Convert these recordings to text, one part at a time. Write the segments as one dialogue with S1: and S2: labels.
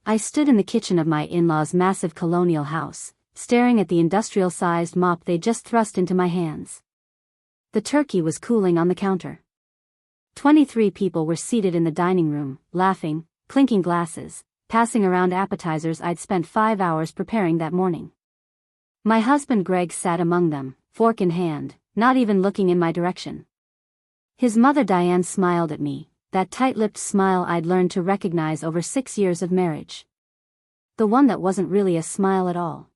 S1: I stood in the kitchen of my in-laws' massive colonial house, staring at the industrial-sized mop they just thrust into my hands. The turkey was cooling on the counter. 23 people were seated in the dining room, laughing, clinking glasses, passing around appetizers I'd spent 5 hours preparing that morning. My husband Greg sat among them, fork in hand, not even looking in my direction. His mother Diane smiled at me, that tight-lipped smile I'd learned to recognize over 6 years of marriage. The one that wasn't really a smile at all.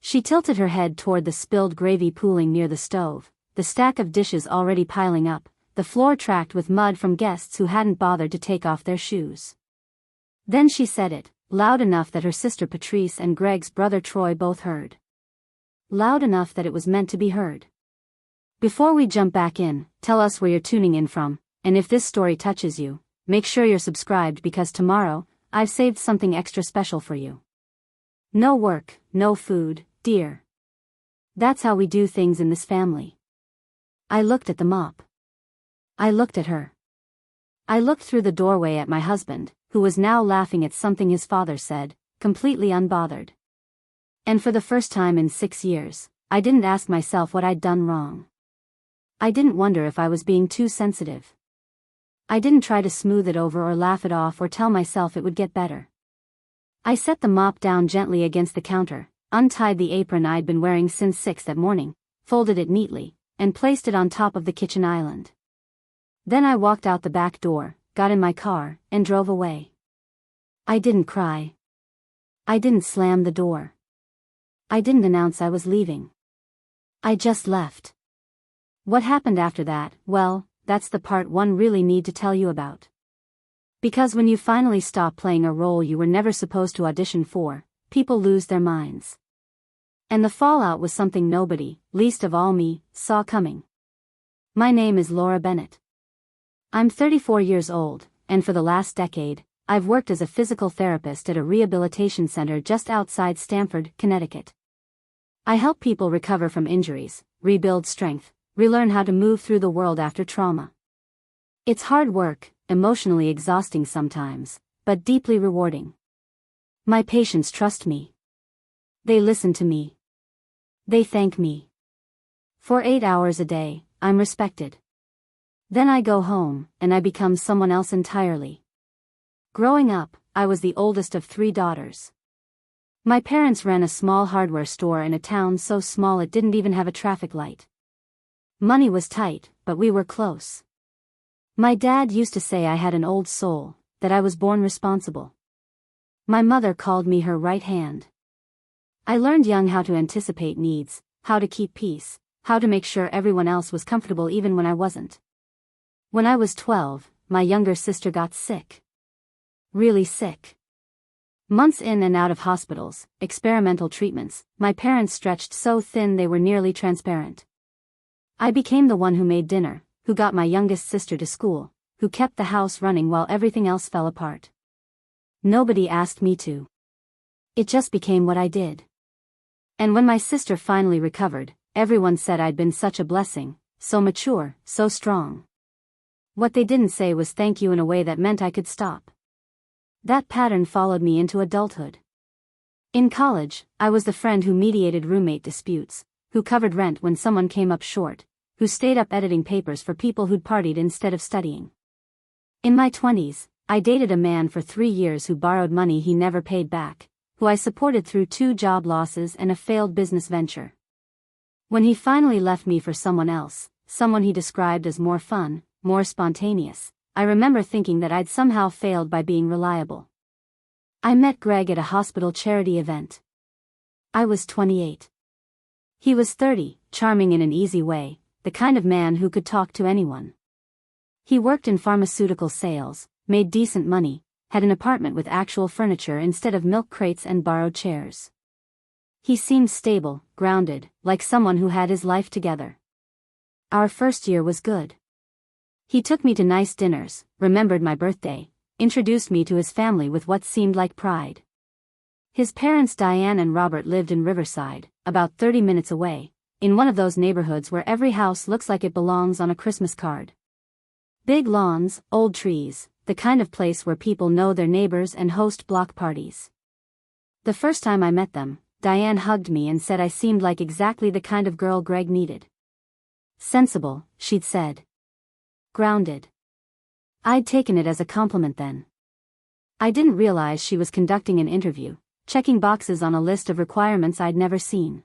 S1: She tilted her head toward the spilled gravy pooling near the stove, the stack of dishes already piling up, the floor tracked with mud from guests who hadn't bothered to take off their shoes. Then she said it, loud enough that her sister Patrice and Greg's brother Troy both heard. Loud enough that it was meant to be heard. Before we jump back in, tell us where you're tuning in from, and if this story touches you, make sure you're subscribed because tomorrow, I've saved something extra special for you. No work, no food, dear. That's how we do things in this family. I looked at the mop. I looked at her. I looked through the doorway at my husband, who was now laughing at something his father said, completely unbothered. And for the first time in 6 years, I didn't ask myself what I'd done wrong. I didn't wonder if I was being too sensitive. I didn't try to smooth it over or laugh it off or tell myself it would get better. I set the mop down gently against the counter, untied the apron I'd been wearing since 6 that morning, folded it neatly, and placed it on top of the kitchen island. Then I walked out the back door, got in my car, and drove away. I didn't cry. I didn't slam the door. I didn't announce I was leaving. I just left. What happened after that, well, that's the part one really need to tell you about. Because when you finally stop playing a role you were never supposed to audition for, people lose their minds. And the fallout was something nobody, least of all me, saw coming. My name is Laura Bennett. I'm 34 years old, and for the last decade, I've worked as a physical therapist at a rehabilitation center just outside Stamford, Connecticut. I help people recover from injuries, rebuild strength, relearn how to move through the world after trauma. It's hard work, emotionally exhausting sometimes, but deeply rewarding. My patients trust me. They listen to me. They thank me. For 8 hours a day, I'm respected. Then I go home, and I become someone else entirely. Growing up, I was the oldest of 3 daughters. My parents ran a small hardware store in a town so small it didn't even have a traffic light. Money was tight, but we were close. My dad used to say I had an old soul, that I was born responsible. My mother called me her right hand. I learned young how to anticipate needs, how to keep peace, how to make sure everyone else was comfortable even when I wasn't. When I was 12, my younger sister got sick. Really sick. Months in and out of hospitals, experimental treatments, my parents stretched so thin they were nearly transparent. I became the one who made dinner, who got my youngest sister to school, who kept the house running while everything else fell apart. Nobody asked me to. It just became what I did. And when my sister finally recovered, everyone said I'd been such a blessing, so mature, so strong. What they didn't say was thank you in a way that meant I could stop. That pattern followed me into adulthood. In college, I was the friend who mediated roommate disputes, who covered rent when someone came up short, who stayed up editing papers for people who'd partied instead of studying. In my 20s, I dated a man for 3 years who borrowed money he never paid back, who I supported through 2 job losses and a failed business venture. When he finally left me for someone else, someone he described as more fun, more spontaneous, I remember thinking that I'd somehow failed by being reliable. I met Greg at a hospital charity event. I was 28. He was 30, charming in an easy way, the kind of man who could talk to anyone. He worked in pharmaceutical sales, made decent money, had an apartment with actual furniture instead of milk crates and borrowed chairs. He seemed stable, grounded, like someone who had his life together. Our first year was good. He took me to nice dinners, remembered my birthday, introduced me to his family with what seemed like pride. His parents Diane and Robert lived in Riverside, about 30 minutes away, in one of those neighborhoods where every house looks like it belongs on a Christmas card. Big lawns, old trees, the kind of place where people know their neighbors and host block parties. The first time I met them, Diane hugged me and said I seemed like exactly the kind of girl Greg needed. Sensible, she'd said. Grounded. I'd taken it as a compliment then. I didn't realize she was conducting an interview, checking boxes on a list of requirements I'd never seen.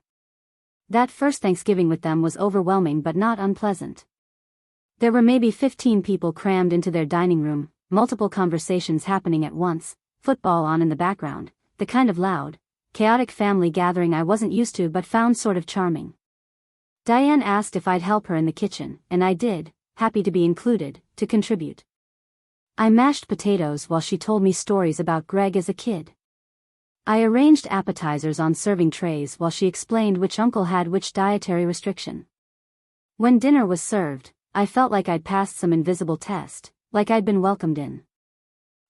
S1: That first Thanksgiving with them was overwhelming but not unpleasant. There were maybe 15 people crammed into their dining room, multiple conversations happening at once, football on in the background, the kind of loud, chaotic family gathering I wasn't used to but found sort of charming. Diane asked if I'd help her in the kitchen, and I did, happy to be included, to contribute. I mashed potatoes while she told me stories about Greg as a kid. I arranged appetizers on serving trays while she explained which uncle had which dietary restriction. When dinner was served, I felt like I'd passed some invisible test, like I'd been welcomed in.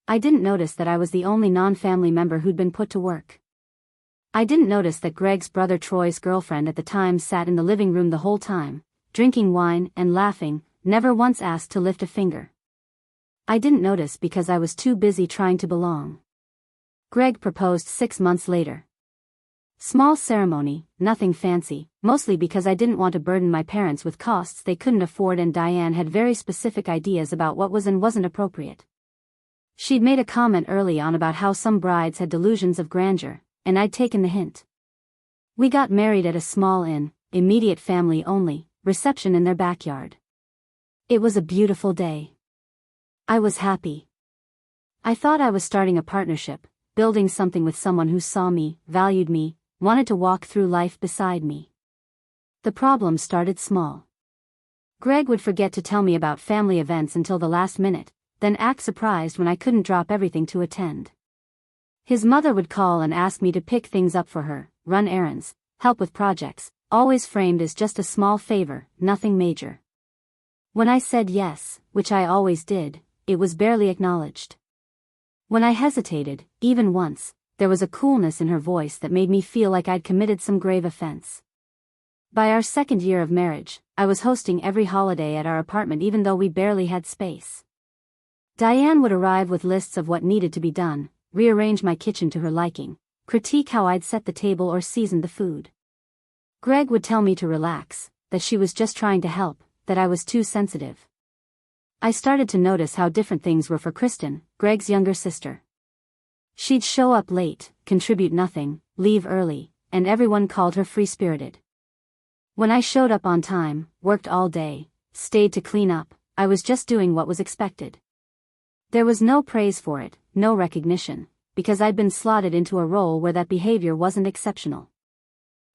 S1: I didn't notice that I was the only non-family member who'd been put to work. I didn't notice that Greg's brother Troy's girlfriend at the time sat in the living room the whole time, drinking wine and laughing, never once asked to lift a finger. I didn't notice because I was too busy trying to belong. Greg proposed 6 months later. Small ceremony, nothing fancy, mostly because I didn't want to burden my parents with costs they couldn't afford, and Diane had very specific ideas about what was and wasn't appropriate. She'd made a comment early on about how some brides had delusions of grandeur, and I'd taken the hint. We got married at a small inn, immediate family only, reception in their backyard. It was a beautiful day. I was happy. I thought I was starting a partnership, building something with someone who saw me, valued me, wanted to walk through life beside me. The problem started small. Greg would forget to tell me about family events until the last minute, then act surprised when I couldn't drop everything to attend. His mother would call and ask me to pick things up for her, run errands, help with projects, always framed as just a small favor, nothing major. When I said yes, which I always did, it was barely acknowledged. When I hesitated, even once, there was a coolness in her voice that made me feel like I'd committed some grave offense. By our second year of marriage, I was hosting every holiday at our apartment even though we barely had space. Diane would arrive with lists of what needed to be done, rearrange my kitchen to her liking, critique how I'd set the table or seasoned the food. Greg would tell me to relax, that she was just trying to help, that I was too sensitive. I started to notice how different things were for Kristen, Greg's younger sister. She'd show up late, contribute nothing, leave early, and everyone called her free-spirited. When I showed up on time, worked all day, stayed to clean up, I was just doing what was expected. There was no praise for it, no recognition, because I'd been slotted into a role where that behavior wasn't exceptional.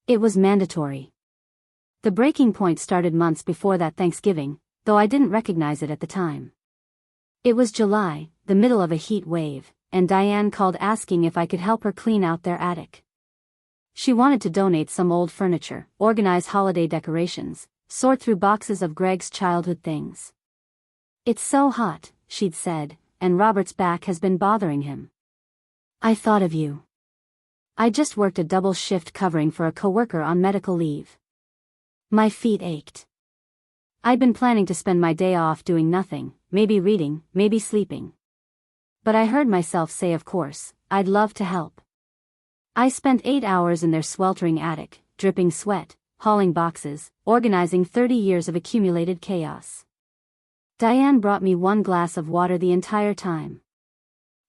S1: It was mandatory. The breaking point started months before that Thanksgiving, though I didn't recognize it at the time. It was July, the middle of a heat wave, and Diane called asking if I could help her clean out their attic. She wanted to donate some old furniture, organize holiday decorations, sort through boxes of Greg's childhood things. "It's so hot," she'd said, "and Robert's back has been bothering him. I thought of you." I just worked a double shift covering for a coworker on medical leave. My feet ached. I'd been planning to spend my day off doing nothing, maybe reading, maybe sleeping. But I heard myself say, of course, I'd love to help. I spent 8 hours in their sweltering attic, dripping sweat, hauling boxes, organizing 30 years of accumulated chaos. Diane brought me 1 glass of water the entire time.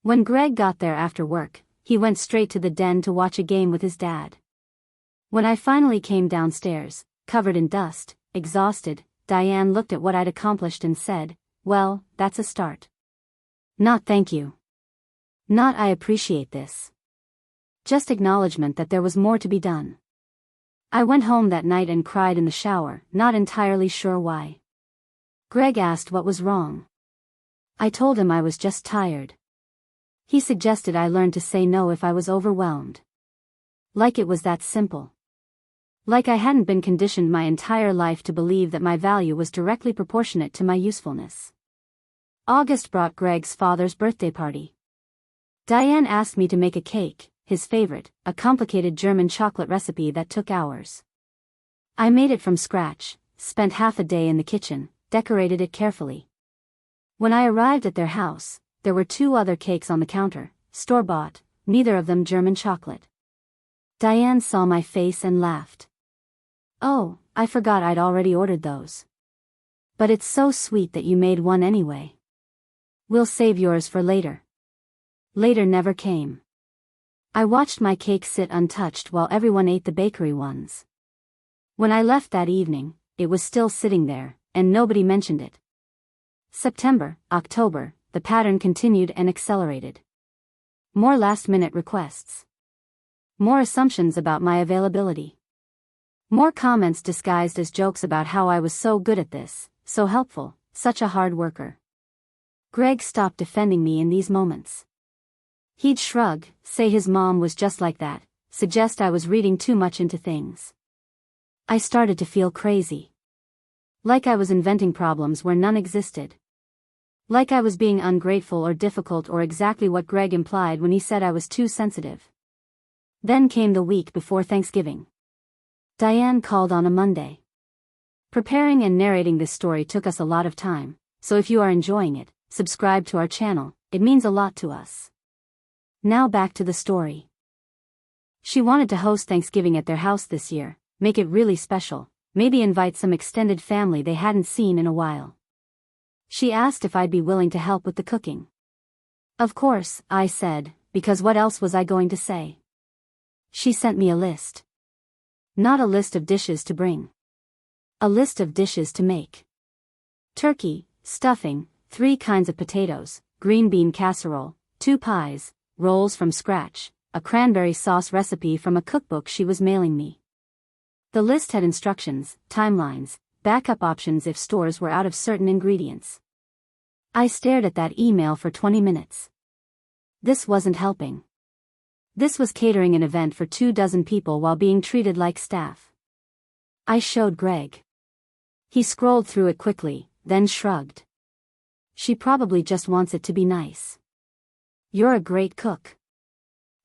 S1: When Greg got there after work, he went straight to the den to watch a game with his dad. When I finally came downstairs, covered in dust, exhausted, Diane looked at what I'd accomplished and said, "Well, that's a start." Not "thank you." Not "I appreciate this." Just acknowledgement that there was more to be done. I went home that night and cried in the shower, not entirely sure why. Greg asked what was wrong. I told him I was just tired. He suggested I learn to say no if I was overwhelmed. Like it was that simple. Like I hadn't been conditioned my entire life to believe that my value was directly proportionate to my usefulness. August brought Greg's father's birthday party. Diane asked me to make a cake, his favorite, a complicated German chocolate recipe that took hours. I made it from scratch, spent half a day in the kitchen, decorated it carefully. When I arrived at their house, there were 2 other cakes on the counter, store-bought, neither of them German chocolate. Diane saw my face and laughed. "Oh, I forgot I'd already ordered those. But it's so sweet that you made one anyway. We'll save yours for later." Later never came. I watched my cake sit untouched while everyone ate the bakery ones. When I left that evening, it was still sitting there, and nobody mentioned it. September, October, the pattern continued and accelerated. More last-minute requests. More assumptions about my availability. More comments disguised as jokes about how I was so good at this, so helpful, such a hard worker. Greg stopped defending me in these moments. He'd shrug, say his mom was just like that, suggest I was reading too much into things. I started to feel crazy. Like I was inventing problems where none existed. Like I was being ungrateful or difficult, or exactly what Greg implied when he said I was too sensitive. Then came the week before Thanksgiving. Diane called on a Monday. Preparing and narrating this story took us a lot of time, so if you are enjoying it, subscribe to our channel, it means a lot to us. Now back to the story. She wanted to host Thanksgiving at their house this year, make it really special, maybe invite some extended family they hadn't seen in a while. She asked if I'd be willing to help with the cooking. Of course, I said, because what else was I going to say? She sent me a list. Not a list of dishes to bring. A list of dishes to make. Turkey, stuffing, 3 kinds of potatoes, green bean casserole, 2 pies, rolls from scratch, a cranberry sauce recipe from a cookbook she was mailing me. The list had instructions, timelines, backup options if stores were out of certain ingredients. I stared at that email for 20 minutes. This wasn't helping. This was catering an event for 24 people while being treated like staff. I showed Greg. He scrolled through it quickly, then shrugged. She probably just wants it to be nice. You're a great cook.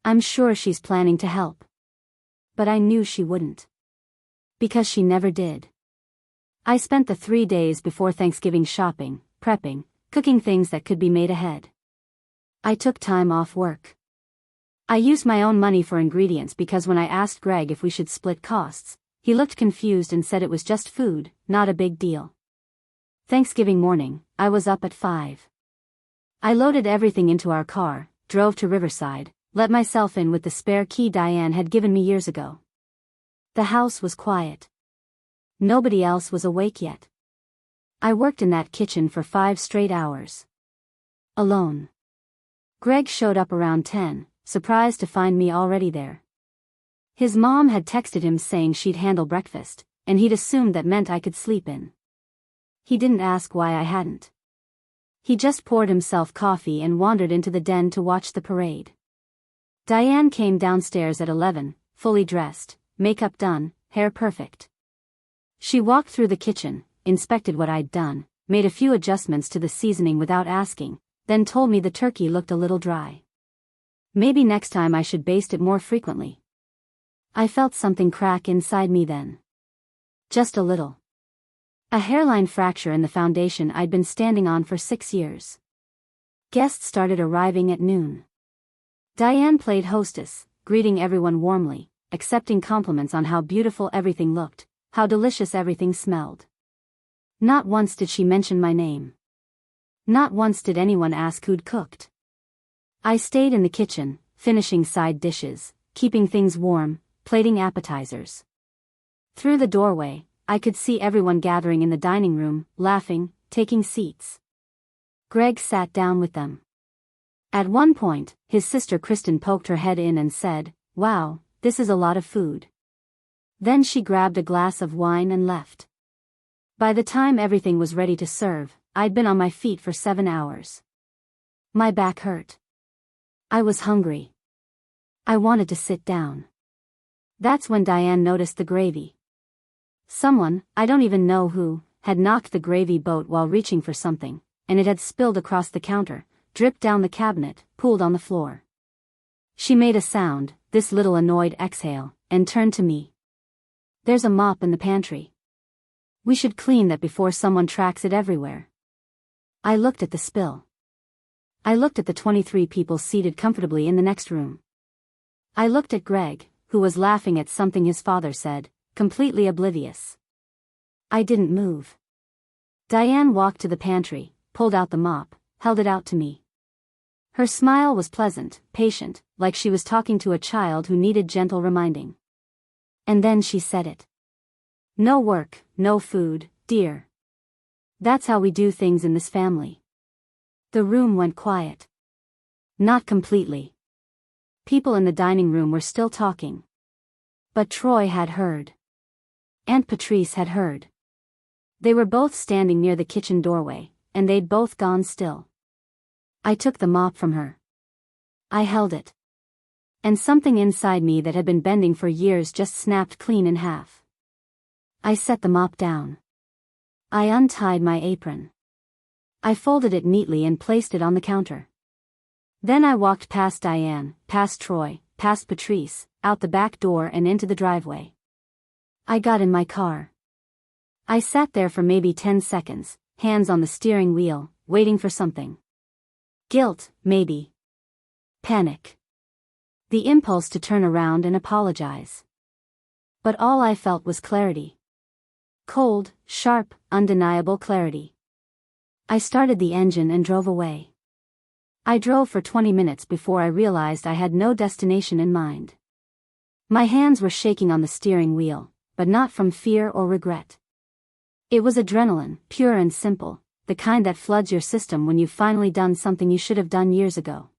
S1: I'm sure she's planning to help. But I knew she wouldn't. Because she never did. I spent the 3 days before Thanksgiving shopping, prepping, cooking things that could be made ahead. I took time off work. I used my own money for ingredients because when I asked Greg if we should split costs, he looked confused and said it was just food, not a big deal. Thanksgiving morning, I was up at 5. I loaded everything into our car, drove to Riverside, let myself in with the spare key Diane had given me years ago. The house was quiet. Nobody else was awake yet. I worked in that kitchen for 5 straight hours. Alone. Greg showed up around 10, surprised to find me already there. His mom had texted him saying she'd handle breakfast, and he'd assumed that meant I could sleep in. He didn't ask why I hadn't. He just poured himself coffee and wandered into the den to watch the parade. Diane came downstairs at 11, fully dressed, makeup done, hair perfect. She walked through the kitchen, inspected what I'd done, made a few adjustments to the seasoning without asking, then told me the turkey looked a little dry. Maybe next time I should baste it more frequently. I felt something crack inside me then. Just a little. A hairline fracture in the foundation I'd been standing on for 6 years. Guests started arriving at noon. Diane played hostess, greeting everyone warmly, accepting compliments on how beautiful everything looked, how delicious everything smelled. Not once did she mention my name. Not once did anyone ask who'd cooked. I stayed in the kitchen, finishing side dishes, keeping things warm, plating appetizers. Through the doorway, I could see everyone gathering in the dining room, laughing, taking seats. Greg sat down with them. At one point, his sister Kristen poked her head in and said, "Wow, this is a lot of food." Then she grabbed a glass of wine and left. By the time everything was ready to serve, I'd been on my feet for 7 hours. My back hurt. I was hungry. I wanted to sit down. That's when Diane noticed the gravy. Someone, I don't even know who, had knocked the gravy boat while reaching for something, and it had spilled across the counter, dripped down the cabinet, pooled on the floor. She made a sound, this little annoyed exhale, and turned to me. "There's a mop in the pantry. We should clean that before someone tracks it everywhere." I looked at the spill. I looked at the 23 people seated comfortably in the next room. I looked at Greg, who was laughing at something his father said, completely oblivious. I didn't move. Diane walked to the pantry, pulled out the mop, held it out to me. Her smile was pleasant, patient, like she was talking to a child who needed gentle reminding. And then she said it. No work, no food, dear. That's how we do things in this family. The room went quiet. Not completely. People in the dining room were still talking. But Troy had heard. Aunt Patrice had heard. They were both standing near the kitchen doorway, and they'd both gone still. I took the mop from her. I held it. And something inside me that had been bending for years just snapped clean in half. I set the mop down. I untied my apron. I folded it neatly and placed it on the counter. Then I walked past Diane, past Troy, past Patrice, out the back door and into the driveway. I got in my car. I sat there for maybe 10 seconds, hands on the steering wheel, waiting for something. Guilt, maybe. Panic. The impulse to turn around and apologize. But all I felt was clarity. Cold, sharp, undeniable clarity. I started the engine and drove away. I drove for 20 minutes before I realized I had no destination in mind. My hands were shaking on the steering wheel, but not from fear or regret. It was adrenaline, pure and simple, the kind that floods your system when you've finally done something you should have done years ago.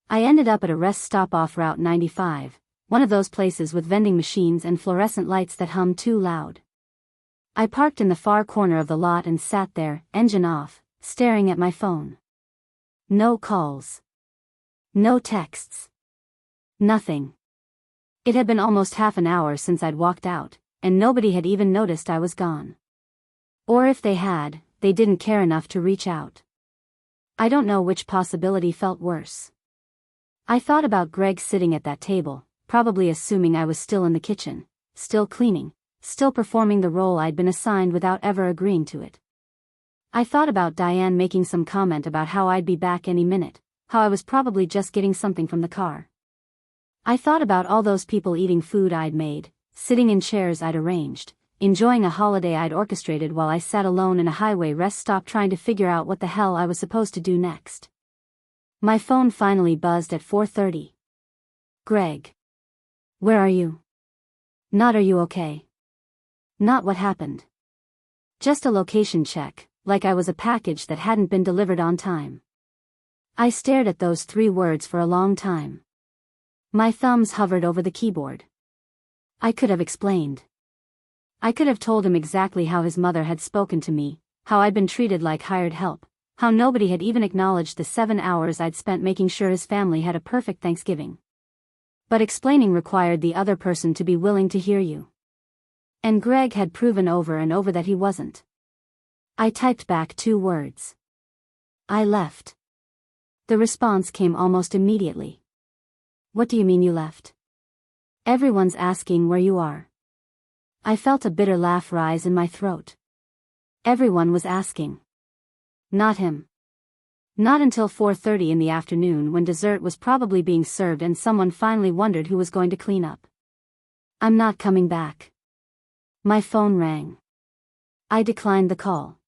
S1: I ended up at a rest stop off Route 95, one of those places with vending machines and fluorescent lights that hum too loud. I parked in the far corner of the lot and sat there, engine off, staring at my phone. No calls. No texts. Nothing. It had been almost half an hour since I'd walked out, and nobody had even noticed I was gone. Or if they had, they didn't care enough to reach out. I don't know which possibility felt worse. I thought about Greg sitting at that table, probably assuming I was still in the kitchen, still cleaning, still performing the role I'd been assigned without ever agreeing to it. I thought about Diane making some comment about how I'd be back any minute, how I was probably just getting something from the car. I thought about all those people eating food I'd made, sitting in chairs I'd arranged, enjoying a holiday I'd orchestrated while I sat alone in a highway rest stop trying to figure out what the hell I was supposed to do next. My phone finally buzzed at 4:30. Greg. Where are you? Not are you okay? Not what happened. Just a location check, like I was a package that hadn't been delivered on time. I stared at those 3 words for a long time. My thumbs hovered over the keyboard. I could have explained. I could have told him exactly how his mother had spoken to me, how I'd been treated like hired help, how nobody had even acknowledged the 7 hours I'd spent making sure his family had a perfect Thanksgiving. But explaining required the other person to be willing to hear you. And Greg had proven over and over that he wasn't. I typed back 2 words. I left. The response came almost immediately. What do you mean you left? Everyone's asking where you are. I felt a bitter laugh rise in my throat. Everyone was asking. Not him. Not until 4:30 in the afternoon when dessert was probably being served and someone finally wondered who was going to clean up. I'm not coming back. My phone rang. I declined the call.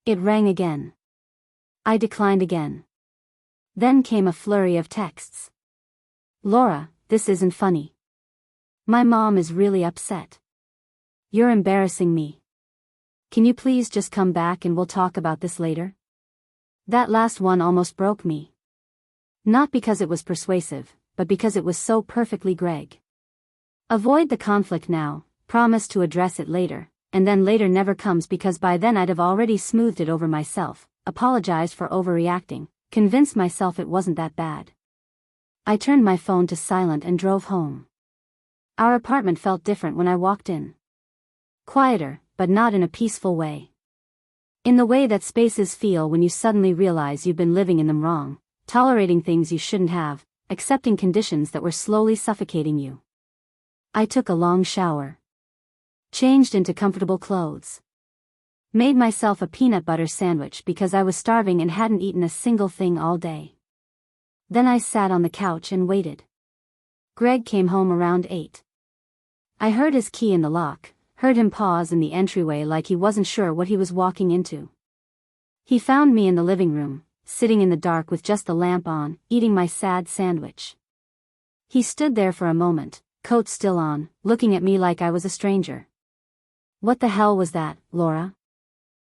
S1: It rang again. I declined again. Then came a flurry of texts. Laura, this isn't funny. My mom is really upset. You're embarrassing me. Can you please just come back and we'll talk about this later? That last one almost broke me. Not because it was persuasive, but because it was so perfectly Greg. Avoid the conflict now, promise to address it later, and then later never comes because by then I'd have already smoothed it over myself, apologized for overreacting, convinced myself it wasn't that bad. I turned my phone to silent and drove home. Our apartment felt different when I walked in. Quieter, but not in a peaceful way. In the way that spaces feel when you suddenly realize you've been living in them wrong, tolerating things you shouldn't have, accepting conditions that were slowly suffocating you. I took a long shower. Changed into comfortable clothes. Made myself a peanut butter sandwich because I was starving and hadn't eaten a single thing all day. Then I sat on the couch and waited. Greg came home around 8. I heard his key in the lock, heard him pause in the entryway like he wasn't sure what he was walking into. He found me in the living room, sitting in the dark with just the lamp on, eating my sad sandwich. He stood there for a moment, coat still on, looking at me like I was a stranger. "What the hell was that, Laura?"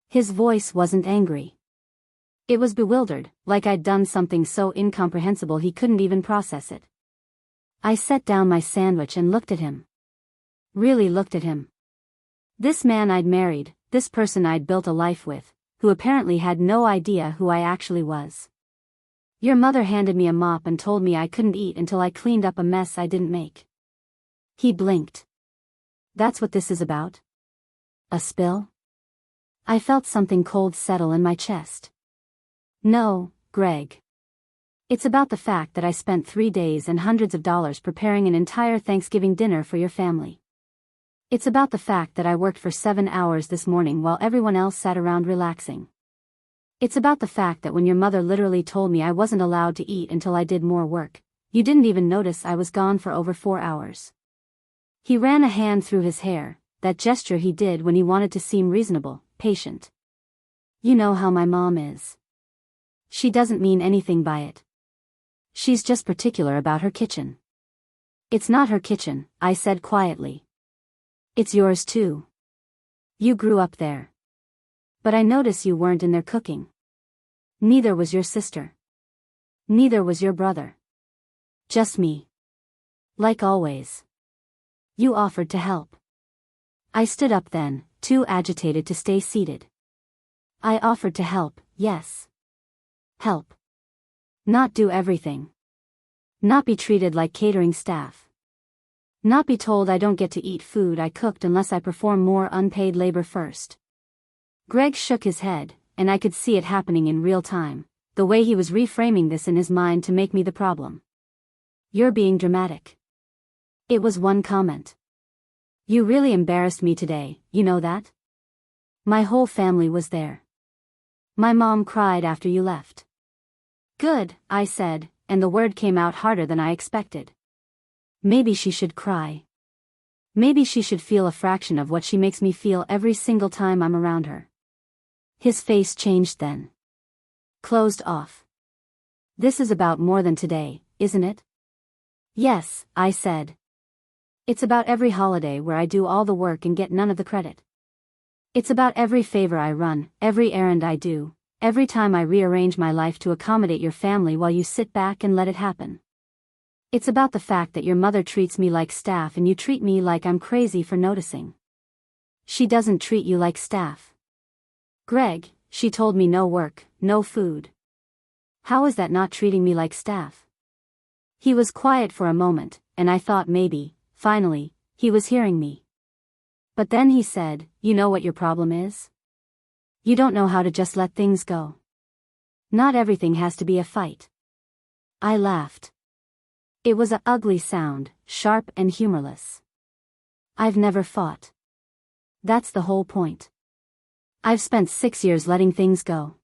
S1: His voice wasn't angry. It was bewildered, like I'd done something so incomprehensible he couldn't even process it. I set down my sandwich and looked at him. Really looked at him. This man I'd married, this person I'd built a life with, who apparently had no idea who I actually was. "Your mother handed me a mop and told me I couldn't eat until I cleaned up a mess I didn't make." He blinked. "That's what this is about? A spill?" I felt something cold settle in my chest. "No, Greg. It's about the fact that I spent 3 days and hundreds of dollars preparing an entire Thanksgiving dinner for your family. It's about the fact that I worked for 7 hours this morning while everyone else sat around relaxing. It's about the fact that when your mother literally told me I wasn't allowed to eat until I did more work, you didn't even notice I was gone for over 4 hours." He ran a hand through his hair, that gesture he did when he wanted to seem reasonable, patient. "You know how my mom is. She doesn't mean anything by it. She's just particular about her kitchen." "It's not her kitchen," I said quietly. "It's yours too. You grew up there. But I notice you weren't in there cooking. Neither was your sister. Neither was your brother. Just me. Like always. You offered to help." I stood up then, too agitated to stay seated. I offered to help, yes. Help. Not do everything. Not be treated like catering staff. Not be told I don't get to eat food I cooked unless I perform more unpaid labor first. Greg shook his head, and I could see it happening in real time, the way he was reframing this in his mind to make me the problem. "You're being dramatic." It was one comment. "You really embarrassed me today, you know that? My whole family was there. My mom cried after you left." "Good," I said, and the word came out harder than I expected. Maybe she should cry. Maybe she should feel a fraction of what she makes me feel every single time I'm around her. His face changed then. Closed off. "This is about more than today, isn't it?" "Yes," I said. "It's about every holiday where I do all the work and get none of the credit. It's about every favor I run, every errand I do, every time I rearrange my life to accommodate your family while you sit back and let it happen. It's about the fact that your mother treats me like staff and you treat me like I'm crazy for noticing." "She doesn't treat you like staff. Greg, she told me no work, no food. How is that not treating me like staff?" He was quiet for a moment, and I thought maybe, finally, he was hearing me. But then he said, "You know what your problem is? You don't know how to just let things go. Not everything has to be a fight." I laughed. It was an ugly sound, sharp and humorless. "I've never fought. That's the whole point. I've spent 6 years letting things go.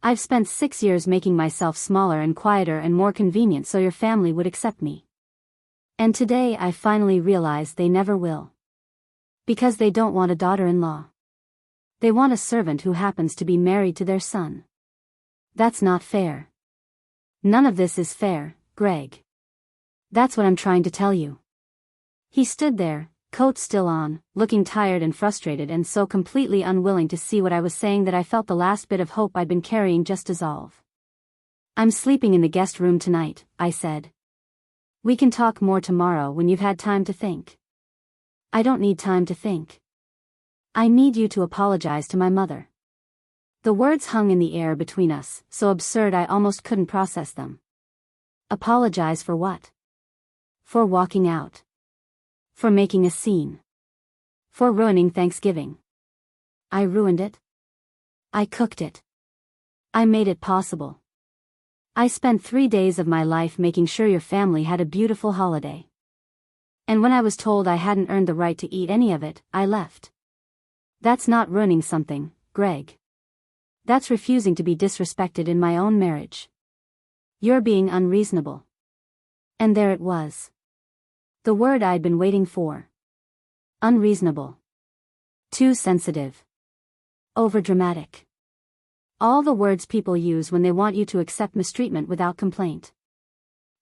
S1: I've spent 6 years making myself smaller and quieter and more convenient so your family would accept me. And today I finally realize they never will. Because they don't want a daughter-in-law. They want a servant who happens to be married to their son. That's not fair. None of this is fair, Greg. That's what I'm trying to tell you." He stood there, coat still on, looking tired and frustrated and so completely unwilling to see what I was saying that I felt the last bit of hope I'd been carrying just dissolve. "I'm sleeping in the guest room tonight," I said. "We can talk more tomorrow when you've had time to think." "I don't need time to think. I need you to apologize to my mother." The words hung in the air between us, so absurd I almost couldn't process them. Apologize for what? For walking out. For making a scene. For ruining Thanksgiving. I ruined it. I cooked it. I made it possible. I spent 3 days of my life making sure your family had a beautiful holiday. And when I was told I hadn't earned the right to eat any of it, I left. That's not ruining something, Greg. That's refusing to be disrespected in my own marriage. You're being unreasonable. And there it was. The word I'd been waiting for. Unreasonable. Too sensitive. Overdramatic. All the words people use when they want you to accept mistreatment without complaint.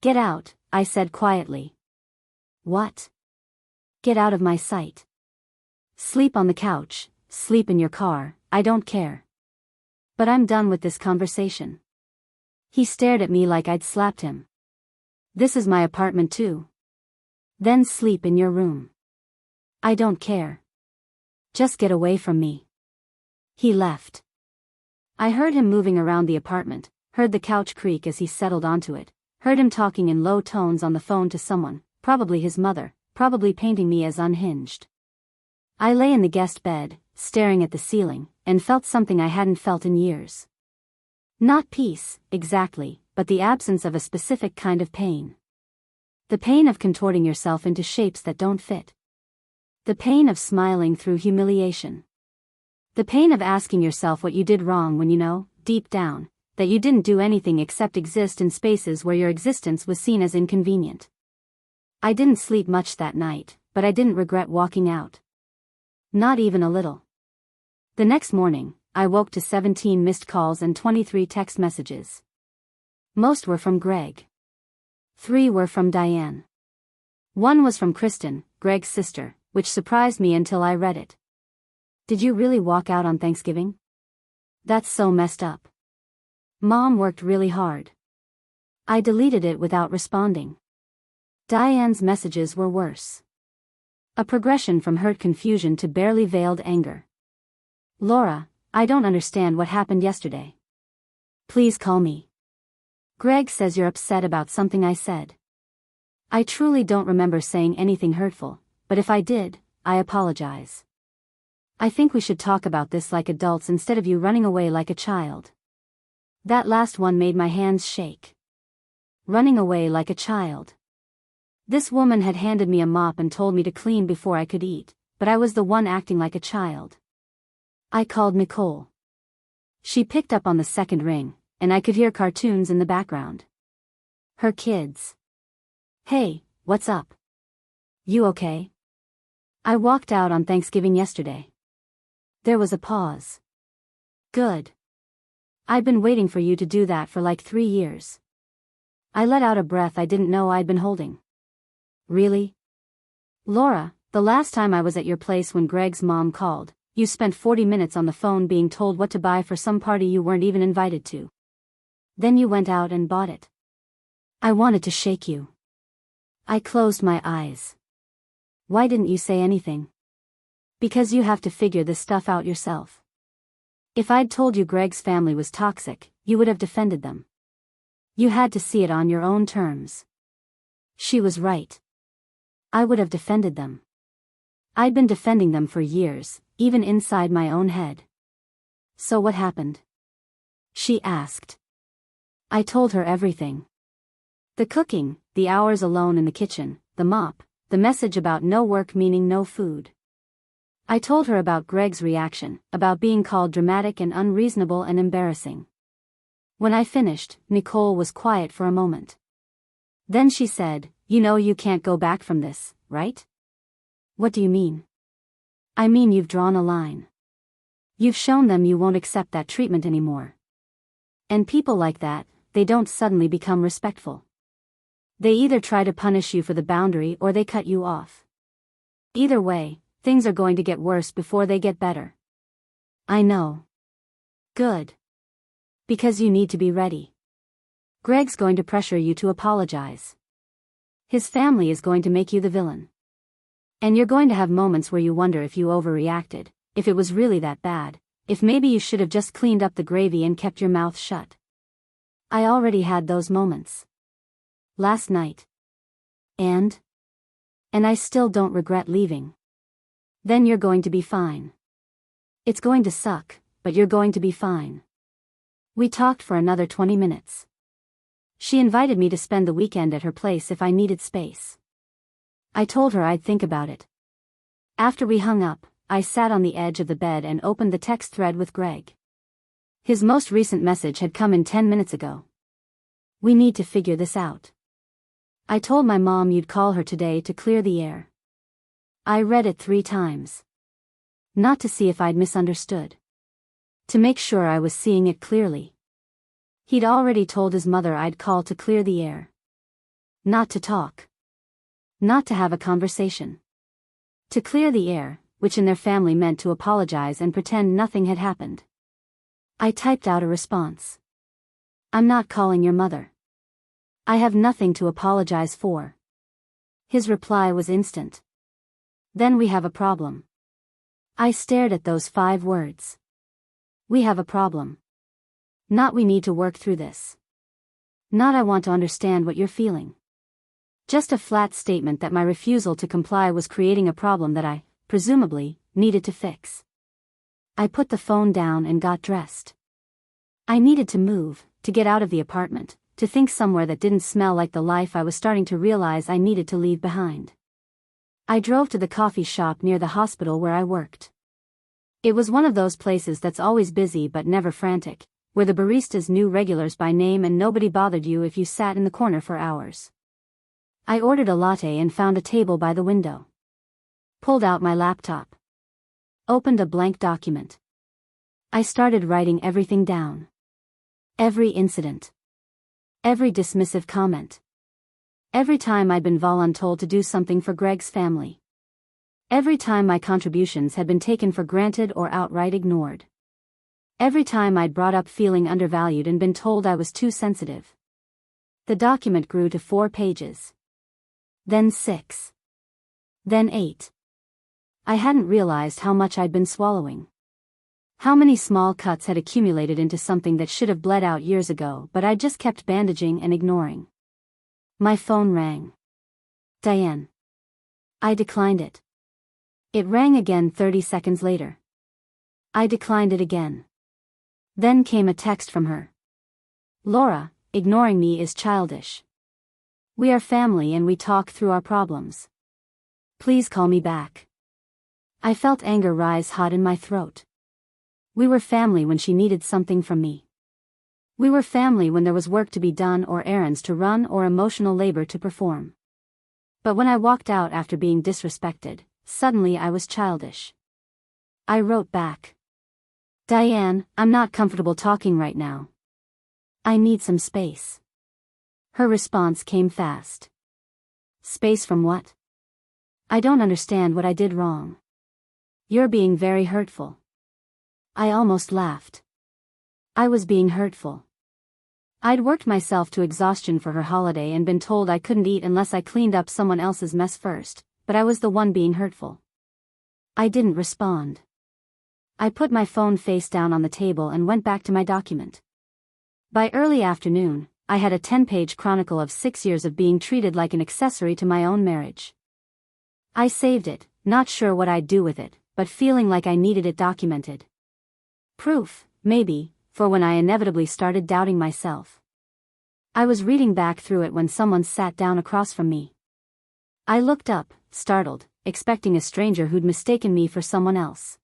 S1: Get out, I said quietly. What? Get out of my sight. Sleep on the couch, sleep in your car, I don't care. But I'm done with this conversation. He stared at me like I'd slapped him. This is my apartment too. Then sleep in your room. I don't care. Just get away from me. He left. I heard him moving around the apartment, heard the couch creak as he settled onto it, heard him talking in low tones on the phone to someone, probably his mother, probably painting me as unhinged. I lay in the guest bed, staring at the ceiling, and felt something I hadn't felt in years. Not peace, exactly, but the absence of a specific kind of pain. The pain of contorting yourself into shapes that don't fit. The pain of smiling through humiliation. The pain of asking yourself what you did wrong when you know, deep down, that you didn't do anything except exist in spaces where your existence was seen as inconvenient. I didn't sleep much that night, but I didn't regret walking out. Not even a little. The next morning, I woke to 17 missed calls and 23 text messages. Most were from Greg. 3 were from Diane. 1 was from Kristen, Greg's sister, which surprised me until I read it. Did you really walk out on Thanksgiving? That's so messed up. Mom worked really hard. I deleted it without responding. Diane's messages were worse. A progression from hurt confusion to barely veiled anger. Laura, I don't understand what happened yesterday. Please call me. Greg says you're upset about something I said. I truly don't remember saying anything hurtful, but if I did, I apologize. I think we should talk about this like adults instead of you running away like a child. That last one made my hands shake. Running away like a child. This woman had handed me a mop and told me to clean before I could eat, but I was the one acting like a child. I called Nicole. She picked up on the second ring, and I could hear cartoons in the background. Her kids. Hey, what's up? You okay? I walked out on Thanksgiving yesterday. There was a pause. Good. I'd been waiting for you to do that for like 3 years. I let out a breath I didn't know I'd been holding. Really? Laura, the last time I was at your place when Greg's mom called, you spent 40 minutes on the phone being told what to buy for some party you weren't even invited to. Then you went out and bought it. I wanted to shake you. I closed my eyes. Why didn't you say anything? Because you have to figure this stuff out yourself. If I'd told you Greg's family was toxic, you would have defended them. You had to see it on your own terms. She was right. I would have defended them. I'd been defending them for years, even inside my own head. So what happened? She asked. I told her everything. The cooking, the hours alone in the kitchen, the mop, the message about no work meaning no food. I told her about Greg's reaction, about being called dramatic and unreasonable and embarrassing. When I finished, Nicole was quiet for a moment. Then she said, you know you can't go back from this, right? What do you mean? I mean you've drawn a line. You've shown them you won't accept that treatment anymore. And people like that, they don't suddenly become respectful. They either try to punish you for the boundary or they cut you off. Either way, things are going to get worse before they get better. I know. Good. Because you need to be ready. Greg's going to pressure you to apologize. His family is going to make you the villain. And you're going to have moments where you wonder if you overreacted, if it was really that bad, if maybe you should have just cleaned up the gravy and kept your mouth shut. I already had those moments. Last night. And I still don't regret leaving. Then you're going to be fine. It's going to suck, but you're going to be fine. We talked for another 20 minutes. She invited me to spend the weekend at her place if I needed space. I told her I'd think about it. After we hung up, I sat on the edge of the bed and opened the text thread with Greg. His most recent message had come in 10 minutes ago. "We need to figure this out. I told my mom you'd call her today to clear the air." I read it 3 times. Not to see if I'd misunderstood. To make sure I was seeing it clearly. He'd already told his mother I'd call to clear the air. Not to talk. Not to have a conversation. To clear the air, which in their family meant to apologize and pretend nothing had happened. I typed out a response. "I'm not calling your mother. I have nothing to apologize for." His reply was instant. "Then we have a problem." I stared at those 5 words. We have a problem. Not we need to work through this. Not I want to understand what you're feeling. Just a flat statement that my refusal to comply was creating a problem that I, presumably, needed to fix. I put the phone down and got dressed. I needed to move, to get out of the apartment, to think somewhere that didn't smell like the life I was starting to realize I needed to leave behind. I drove to the coffee shop near the hospital where I worked. It was one of those places that's always busy but never frantic, where the baristas knew regulars by name and nobody bothered you if you sat in the corner for hours. I ordered a latte and found a table by the window. Pulled out my laptop. Opened a blank document. I started writing everything down. Every incident. Every dismissive comment. Every time I'd been voluntold to do something for Greg's family. Every time my contributions had been taken for granted or outright ignored. Every time I'd brought up feeling undervalued and been told I was too sensitive. The document grew to 4 pages. Then 6. Then 8. I hadn't realized how much I'd been swallowing. How many small cuts had accumulated into something that should have bled out years ago, but I just kept bandaging and ignoring. My phone rang. Diane. I declined it. It rang again 30 seconds later. I declined it again. Then came a text from her. "Laura, ignoring me is childish. We are family and we talk through our problems. Please call me back." I felt anger rise hot in my throat. We were family when she needed something from me. We were family when there was work to be done or errands to run or emotional labor to perform. But when I walked out after being disrespected, suddenly I was childish. I wrote back. "Diane, I'm not comfortable talking right now. I need some space." Her response came fast. "Space from what? I don't understand what I did wrong. You're being very hurtful." I almost laughed. I was being hurtful. I'd worked myself to exhaustion for her holiday and been told I couldn't eat unless I cleaned up someone else's mess first, but I was the one being hurtful. I didn't respond. I put my phone face down on the table and went back to my document. By early afternoon, I had a 10-page chronicle of 6 years of being treated like an accessory to my own marriage. I saved it, not sure what I'd do with it, but feeling like I needed it documented. Proof, maybe, for when I inevitably started doubting myself. I was reading back through it when someone sat down across from me. I looked up, startled, expecting a stranger who'd mistaken me for someone else.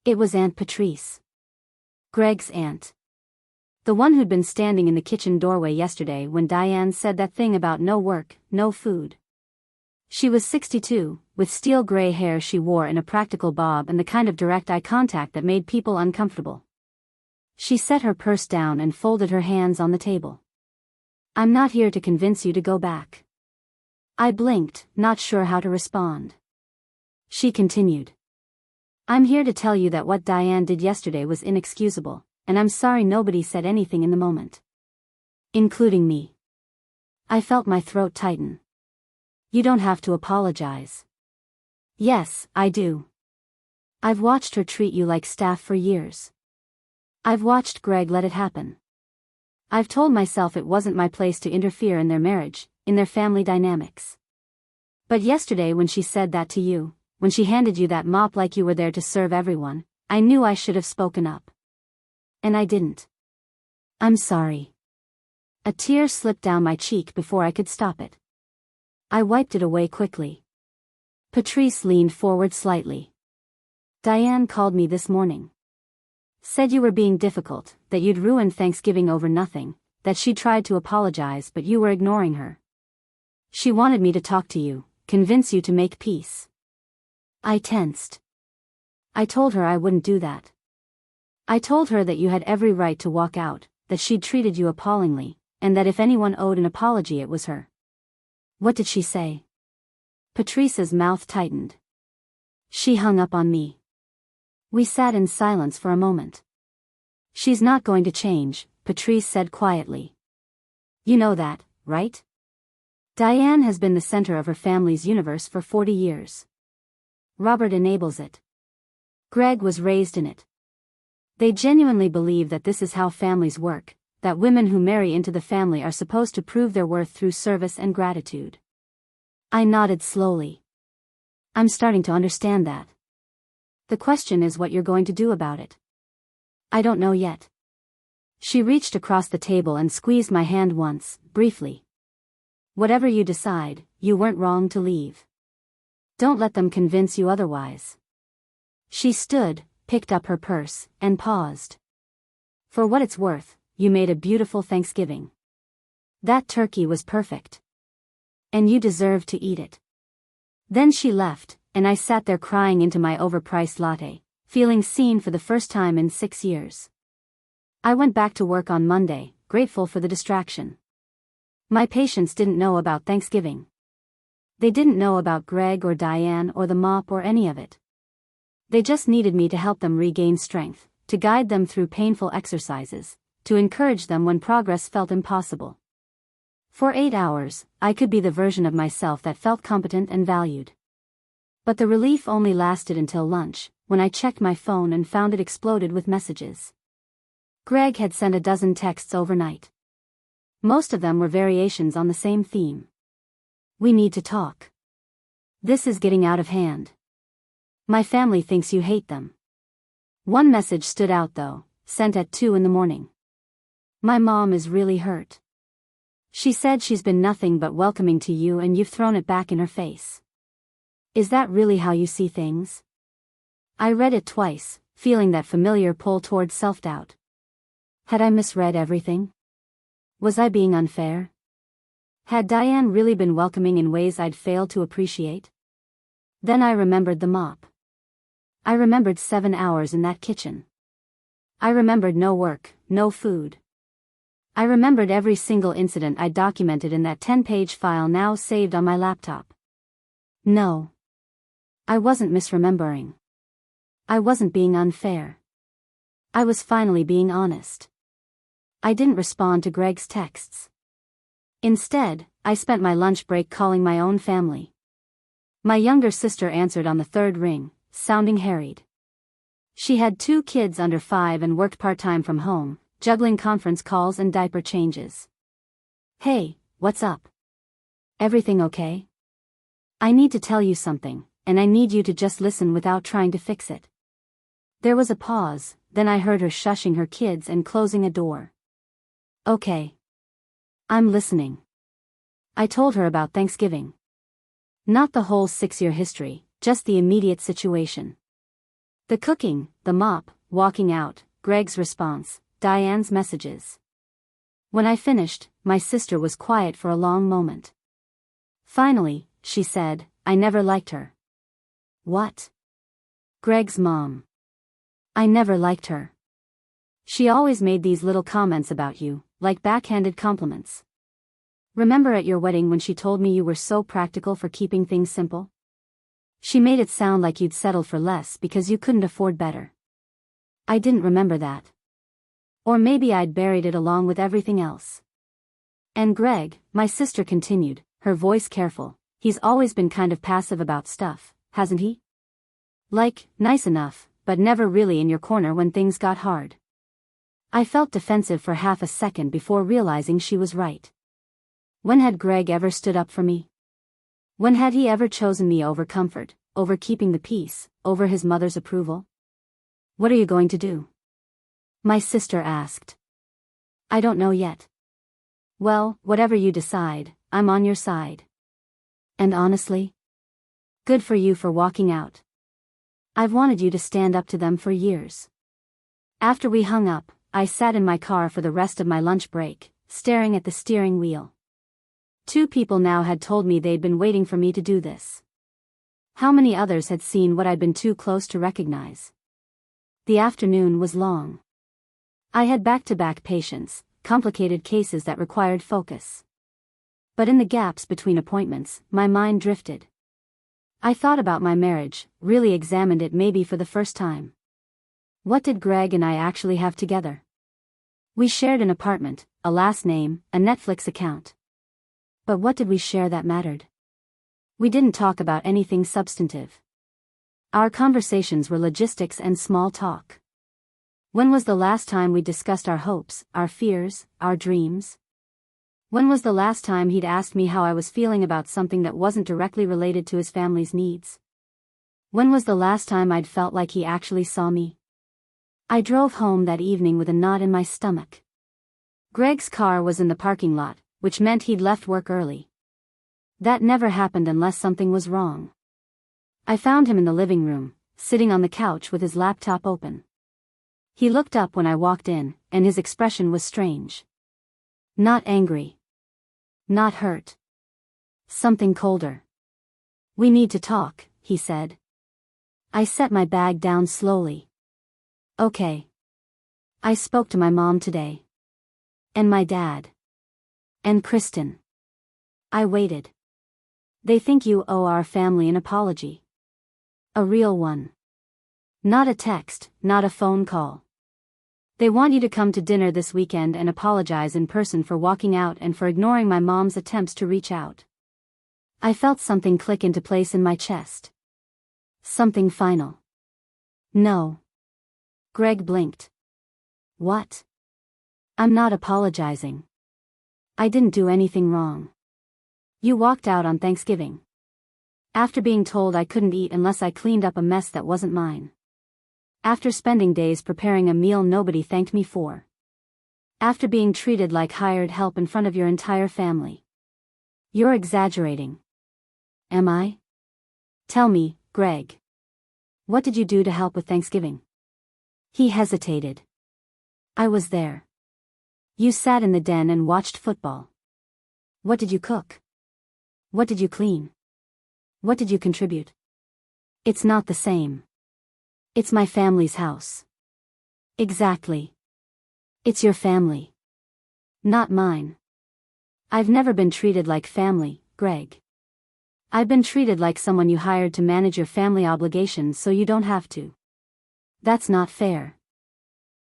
S1: It was Aunt Patrice. Greg's aunt. The one who'd been standing in the kitchen doorway yesterday when Diane said that thing about no work, no food. She was 62, with steel gray hair she wore in a practical bob and the kind of direct eye contact that made people uncomfortable. She set her purse down and folded her hands on the table. "I'm not here to convince you to go back." I blinked, not sure how to respond. She continued. "I'm here to tell you that what Diane did yesterday was inexcusable, and I'm sorry nobody said anything in the moment. Including me." I felt my throat tighten. "You don't have to apologize." "Yes, I do. I've watched her treat you like staff for years. I've watched Greg let it happen. I've told myself it wasn't my place to interfere in their marriage, in their family dynamics. But yesterday when she said that to you, when she handed you that mop like you were there to serve everyone, I knew I should have spoken up. And I didn't. I'm sorry." A tear slipped down my cheek before I could stop it. I wiped it away quickly. Patrice leaned forward slightly. Diane called me this morning. Said you were being difficult, that you'd ruined Thanksgiving over nothing, that she tried to apologize but you were ignoring her. She wanted me to talk to you, convince you to make peace. I tensed. I told her I wouldn't do that. I told her that you had every right to walk out, that she'd treated you appallingly, and that if anyone owed an apology it was her. What did she say? Patrice's mouth tightened. She hung up on me. We sat in silence for a moment. She's not going to change, Patrice said quietly. You know that, right? Diane has been the center of her family's universe for 40 years. Robert enables it. Greg was raised in it. They genuinely believe that this is how families work, that women who marry into the family are supposed to prove their worth through service and gratitude. I nodded slowly. I'm starting to understand that. The question is what you're going to do about it. I don't know yet. She reached across the table and squeezed my hand once, briefly. Whatever you decide, you weren't wrong to leave. Don't let them convince you otherwise. She stood, picked up her purse, and paused. For what it's worth, you made a beautiful Thanksgiving. That turkey was perfect. And you deserve to eat it. Then she left, and I sat there crying into my overpriced latte, feeling seen for the first time in 6 years. I went back to work on Monday, grateful for the distraction. My patients didn't know about Thanksgiving. They didn't know about Greg or Diane or the mop or any of it. They just needed me to help them regain strength, to guide them through painful exercises, to encourage them when progress felt impossible. For 8 hours, I could be the version of myself that felt competent and valued. But the relief only lasted until lunch, when I checked my phone and found it exploded with messages. Greg had sent a dozen texts overnight. Most of them were variations on the same theme. We need to talk. This is getting out of hand. My family thinks you hate them. One message stood out though, sent at 2 a.m. My mom is really hurt. She said she's been nothing but welcoming to you and you've thrown it back in her face. Is that really how you see things? I read it twice, feeling that familiar pull toward self-doubt. Had I misread everything? Was I being unfair? Had Diane really been welcoming in ways I'd failed to appreciate? Then I remembered the mop. I remembered 7 hours in that kitchen. I remembered no work, no food. I remembered every single incident I documented in that 10-page file now saved on my laptop. No. I wasn't misremembering. I wasn't being unfair. I was finally being honest. I didn't respond to Greg's texts. Instead, I spent my lunch break calling my own family. My younger sister answered on the 3rd ring, sounding harried. She had 2 kids under 5 and worked part-time from home, juggling conference calls and diaper changes. Hey, what's up? Everything okay? I need to tell you something, and I need you to just listen without trying to fix it. There was a pause, then I heard her shushing her kids and closing a door. Okay. I'm listening. I told her about Thanksgiving. Not the whole 6-year history, just the immediate situation. The cooking, the mop, walking out, Greg's response, Diane's messages. When I finished, my sister was quiet for a long moment. Finally, she said, I never liked her. What? Greg's mom. I never liked her. She always made these little comments about you, like backhanded compliments. Remember at your wedding when she told me you were so practical for keeping things simple? She made it sound like you'd settle for less because you couldn't afford better. I didn't remember that. Or maybe I'd buried it along with everything else. And Greg, my sister continued, her voice careful, he's always been kind of passive about stuff, hasn't he? Like, nice enough, but never really in your corner when things got hard. I felt defensive for half a second before realizing she was right. When had Greg ever stood up for me? When had he ever chosen me over comfort, over keeping the peace, over his mother's approval? What are you going to do? My sister asked. I don't know yet. Well, whatever you decide, I'm on your side. And honestly? Good for you for walking out. I've wanted you to stand up to them for years. After we hung up, I sat in my car for the rest of my lunch break, staring at the steering wheel. 2 people now had told me they'd been waiting for me to do this. How many others had seen what I'd been too close to recognize? The afternoon was long. I had back-to-back patients, complicated cases that required focus. But in the gaps between appointments, my mind drifted. I thought about my marriage, really examined it maybe for the first time. What did Greg and I actually have together? We shared an apartment, a last name, a Netflix account. But what did we share that mattered? We didn't talk about anything substantive. Our conversations were logistics and small talk. When was the last time we discussed our hopes, our fears, our dreams? When was the last time he'd asked me how I was feeling about something that wasn't directly related to his family's needs? When was the last time I'd felt like he actually saw me? I drove home that evening with a knot in my stomach. Greg's car was in the parking lot, which meant he'd left work early. That never happened unless something was wrong. I found him in the living room, sitting on the couch with his laptop open. He looked up when I walked in, and his expression was strange. Not angry. Not hurt. Something colder. "We need to talk," he said. I set my bag down slowly. "Okay. I spoke to my mom today. And my dad. And Kristen." I waited. "They think you owe our family an apology. A real one. Not a text, not a phone call. They want you to come to dinner this weekend and apologize in person for walking out and for ignoring my mom's attempts to reach out." I felt something click into place in my chest. Something final. "No." Greg blinked. "What?" "I'm not apologizing. I didn't do anything wrong. You walked out on Thanksgiving. After being told I couldn't eat unless I cleaned up a mess that wasn't mine. After spending days preparing a meal nobody thanked me for. After being treated like hired help in front of your entire family. You're exaggerating." "Am I?" "Tell me, Greg. What did you do to help with Thanksgiving?" He hesitated. "I was there. You sat in the den and watched football. What did you cook? What did you clean? What did you contribute? It's not the same. It's my family's house." "Exactly. It's your family. Not mine. I've never been treated like family, Greg. I've been treated like someone you hired to manage your family obligations so you don't have to. That's not fair."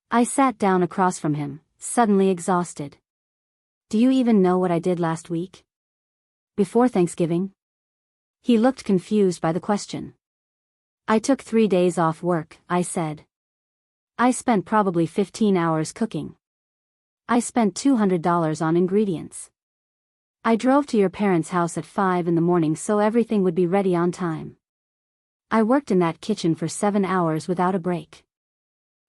S1: I sat down across from him, suddenly exhausted. "Do you even know what I did last week? Before Thanksgiving?" He looked confused by the question. "I took 3 days off work," I said. "I spent probably 15 hours cooking. I spent $200 on ingredients. I drove to your parents' house at 5 in the morning so everything would be ready on time. I worked in that kitchen for 7 hours without a break.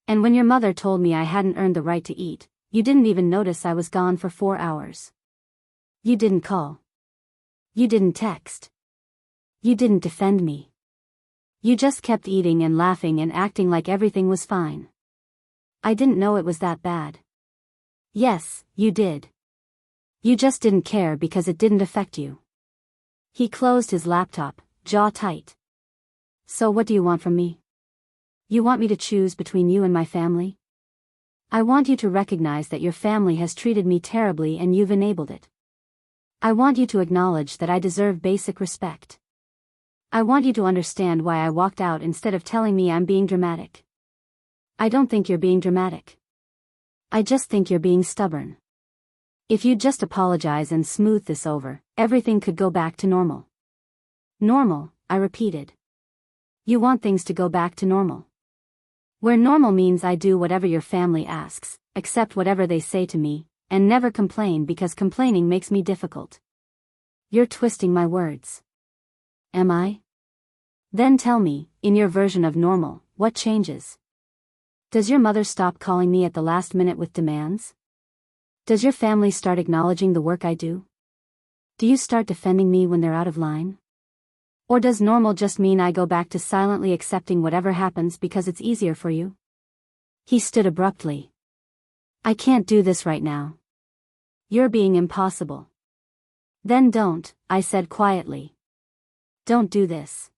S1: And when your mother told me I hadn't earned the right to eat, you didn't even notice I was gone for 4 hours. You didn't call. You didn't text. You didn't defend me. You just kept eating and laughing and acting like everything was fine. I didn't know it was that bad." "Yes, you did. You just didn't care because it didn't affect you." He closed his laptop, jaw tight. "So what do you want from me? You want me to choose between you and my family? I want you to recognize that your family has treated me terribly and you've enabled it. I want you to acknowledge that I deserve basic respect. I want you to understand why I walked out instead of telling me I'm being dramatic. I don't think you're being dramatic. I just think you're being stubborn. If you'd just apologize and smooth this over, everything could go back to normal." "Normal," I repeated. "You want things to go back to normal? Where normal means I do whatever your family asks, accept whatever they say to me, and never complain because complaining makes me difficult. You're twisting my words." "Am I? Then tell me, in your version of normal, what changes? Does your mother stop calling me at the last minute with demands? Does your family start acknowledging the work I do? Do you start defending me when they're out of line? Or does normal just mean I go back to silently accepting whatever happens because it's easier for you? He stood abruptly. I can't do this right now. You're being impossible. Then don't, I said quietly. Don't do this.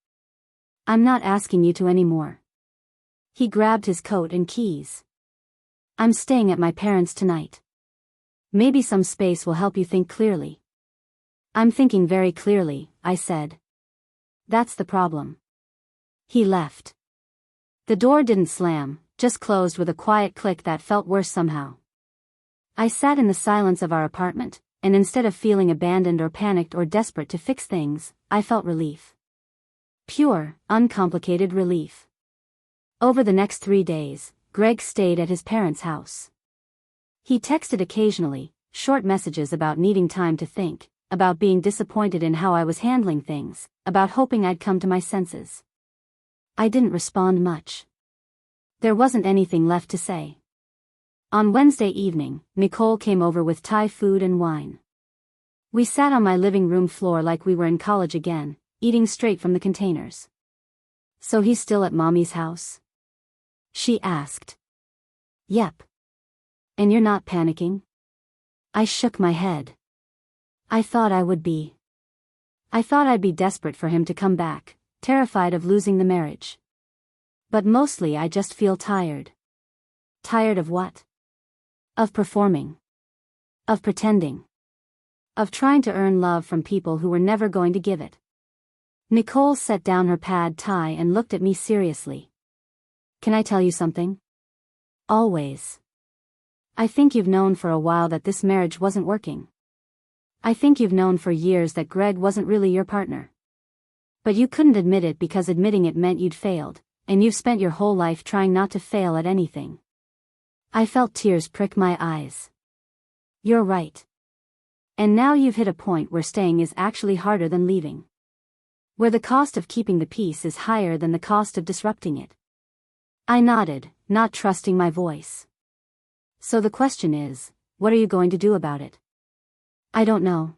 S1: I'm not asking you to anymore. He grabbed his coat and keys. I'm staying at my parents' tonight. Maybe some space will help you think clearly. I'm thinking very clearly, I said. That's the problem. He left. The door didn't slam, just closed with a quiet click that felt worse somehow. I sat in the silence of our apartment, and instead of feeling abandoned or panicked or desperate to fix things, I felt relief. Pure, uncomplicated relief. Over the next 3 days, Greg stayed at his parents' house. He texted occasionally, short messages about needing time to think, about being disappointed in how I was handling things, about hoping I'd come to my senses. I didn't respond much. There wasn't anything left to say. On Wednesday evening, Nicole came over with Thai food and wine. We sat on my living room floor like we were in college again, eating straight from the containers. So he's still at Mommy's house? She asked. Yep. And you're not panicking? I shook my head. I thought I would be. I thought I'd be desperate for him to come back, terrified of losing the marriage. But mostly I just feel tired. Tired of what? Of performing. Of pretending. Of trying to earn love from people who were never going to give it. Nicole set down her pad thai and looked at me seriously. Can I tell you something? Always. I think you've known for a while that this marriage wasn't working. I think you've known for years that Greg wasn't really your partner. But you couldn't admit it because admitting it meant you'd failed, and you've spent your whole life trying not to fail at anything. I felt tears prick my eyes. You're right. And now you've hit a point where staying is actually harder than leaving. Where the cost of keeping the peace is higher than the cost of disrupting it. I nodded, not trusting my voice. So the question is, what are you going to do about it? I don't know.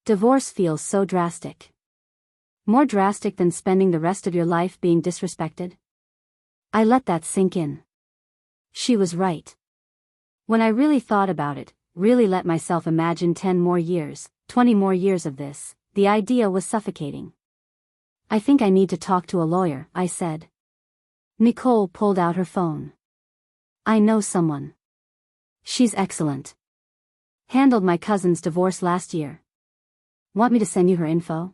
S1: Divorce feels so drastic. More drastic than spending the rest of your life being disrespected? I let that sink in. She was right. When I really thought about it, really let myself imagine 10 more years, 20 more years of this, the idea was suffocating. I think I need to talk to a lawyer, I said. Nicole pulled out her phone. I know someone. She's excellent. Handled my cousin's divorce last year. Want me to send you her info?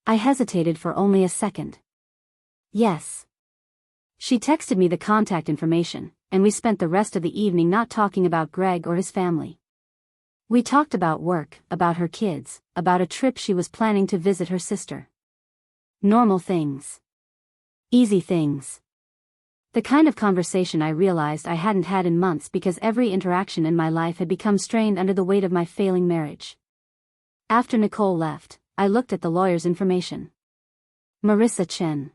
S1: I hesitated for only a second. Yes. She texted me the contact information, and we spent the rest of the evening not talking about Greg or his family. We talked about work, about her kids, about a trip she was planning to visit her sister. Normal things. Easy things. The kind of conversation I realized I hadn't had in months because every interaction in my life had become strained under the weight of my failing marriage. After Nicole left, I looked at the lawyer's information. Marissa Chen.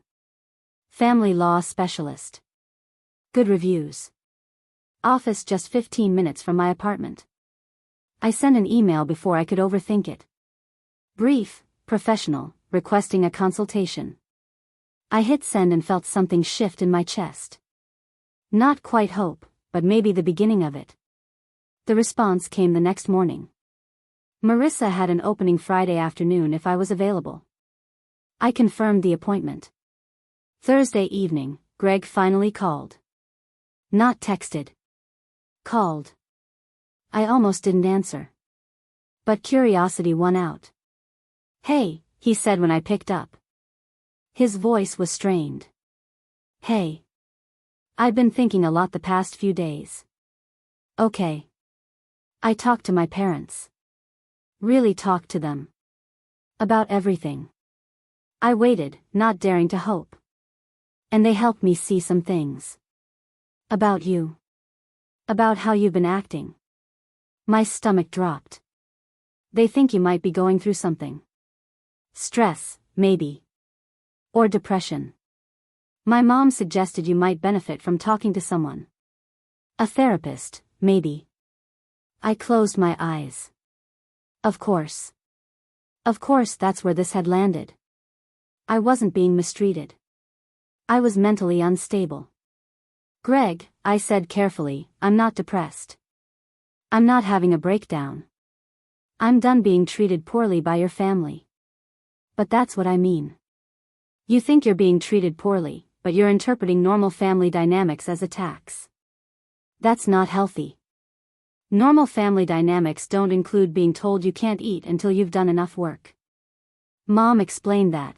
S1: Family law specialist. Good reviews. Office just 15 minutes from my apartment. I sent an email before I could overthink it. Brief, professional, requesting a consultation. I hit send and felt something shift in my chest. Not quite hope, but maybe the beginning of it. The response came the next morning. Marissa had an opening Friday afternoon if I was available. I confirmed the appointment. Thursday evening, Greg finally called. Not texted. Called. I almost didn't answer. But curiosity won out. Hey, he said when I picked up. His voice was strained. Hey. I've been thinking a lot the past few days. Okay. I talked to my parents. Really talked to them. About everything. I waited, not daring to hope. And they helped me see some things. About you. About how you've been acting. My stomach dropped. They think you might be going through something. Stress, maybe. Or depression. My mom suggested you might benefit from talking to someone. A therapist, maybe. I closed my eyes. Of course. Of course that's where this had landed. I wasn't being mistreated. I was mentally unstable. Greg, I said carefully, I'm not depressed. I'm not having a breakdown. I'm done being treated poorly by your family. But that's what I mean. You think you're being treated poorly, but you're interpreting normal family dynamics as attacks. That's not healthy. Normal family dynamics don't include being told you can't eat until you've done enough work. Mom explained that.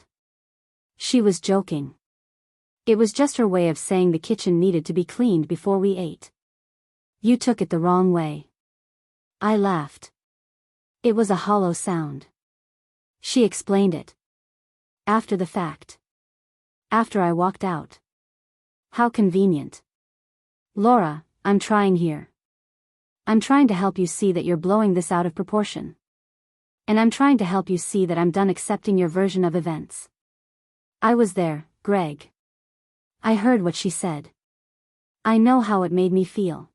S1: She was joking. It was just her way of saying the kitchen needed to be cleaned before we ate. You took it the wrong way. I laughed. It was a hollow sound. She explained it. After the fact. After I walked out. How convenient. Laura, I'm trying here. I'm trying to help you see that you're blowing this out of proportion. And I'm trying to help you see that I'm done accepting your version of events. I was there, Greg. I heard what she said. I know how it made me feel.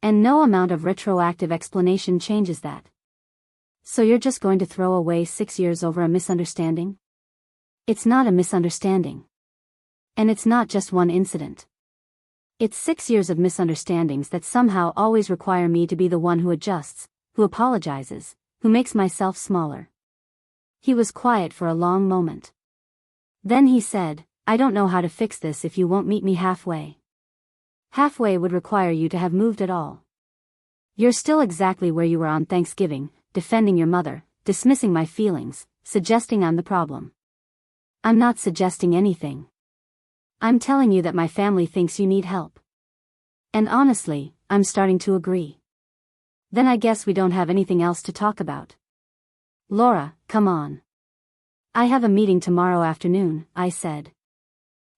S1: And no amount of retroactive explanation changes that. So you're just going to throw away 6 years over a misunderstanding? It's not a misunderstanding. And it's not just one incident. It's 6 years of misunderstandings that somehow always require me to be the one who adjusts, who apologizes, who makes myself smaller. He was quiet for a long moment. Then he said, I don't know how to fix this if you won't meet me halfway. Halfway would require you to have moved at all. You're still exactly where you were on Thanksgiving, defending your mother, dismissing my feelings, suggesting I'm the problem. I'm not suggesting anything. I'm telling you that my family thinks you need help. And honestly, I'm starting to agree. Then I guess we don't have anything else to talk about. Laura, come on. I have a meeting tomorrow afternoon, I said.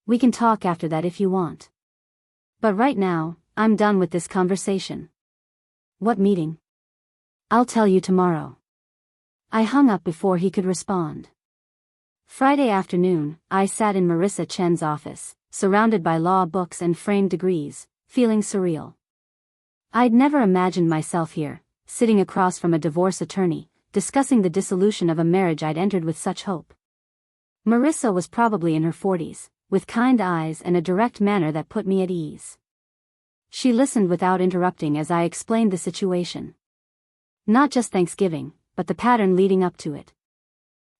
S1: We can talk after that if you want. But right now, I'm done with this conversation. What meeting? I'll tell you tomorrow. I hung up before he could respond. Friday afternoon, I sat in Marissa Chen's office, surrounded by law books and framed degrees, feeling surreal. I'd never imagined myself here, sitting across from a divorce attorney, discussing the dissolution of a marriage I'd entered with such hope. Marissa was probably in her 40s, with kind eyes and a direct manner that put me at ease. She listened without interrupting as I explained the situation. Not just Thanksgiving, but the pattern leading up to it.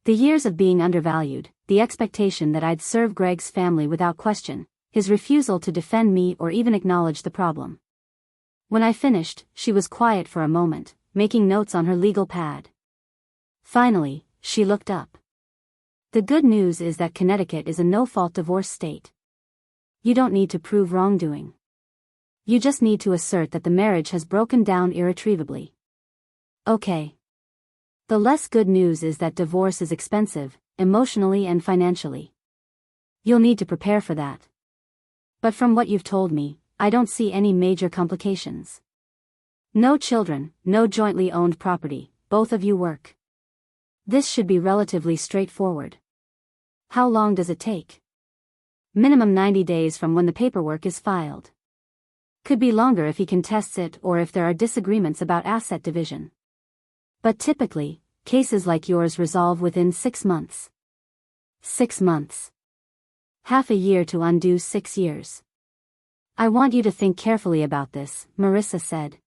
S1: The years of being undervalued, the expectation that I'd serve Greg's family without question, his refusal to defend me or even acknowledge the problem. When I finished, she was quiet for a moment, making notes on her legal pad. Finally, she looked up. The good news is that Connecticut is a no-fault divorce state. You don't need to prove wrongdoing. You just need to assert that the marriage has broken down irretrievably. Okay. The less good news is that divorce is expensive, emotionally and financially. You'll need to prepare for that. But from what you've told me, I don't see any major complications. No children, no jointly owned property, both of you work. This should be relatively straightforward. How long does it take? Minimum 90 days from when the paperwork is filed. Could be longer if he contests it or if there are disagreements about asset division. But typically, cases like yours resolve within 6 months. 6 months. Half a year to undo 6 years. I want you to think carefully about this, Marissa said.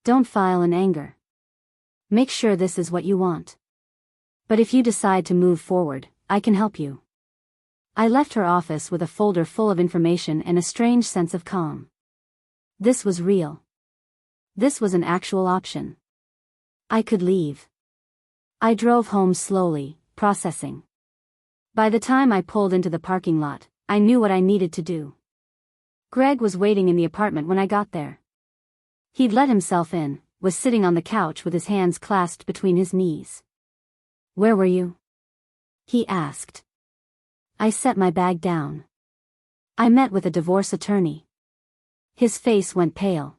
S1: Don't file in anger. Make sure this is what you want. But if you decide to move forward, I can help you. I left her office with a folder full of information and a strange sense of calm. This was real. This was an actual option. I could leave. I drove home slowly, processing. By the time I pulled into the parking lot, I knew what I needed to do. Greg was waiting in the apartment when I got there. He'd let himself in, was sitting on the couch with his hands clasped between his knees. Where were you? He asked. I set my bag down. I met with a divorce attorney. His face went pale.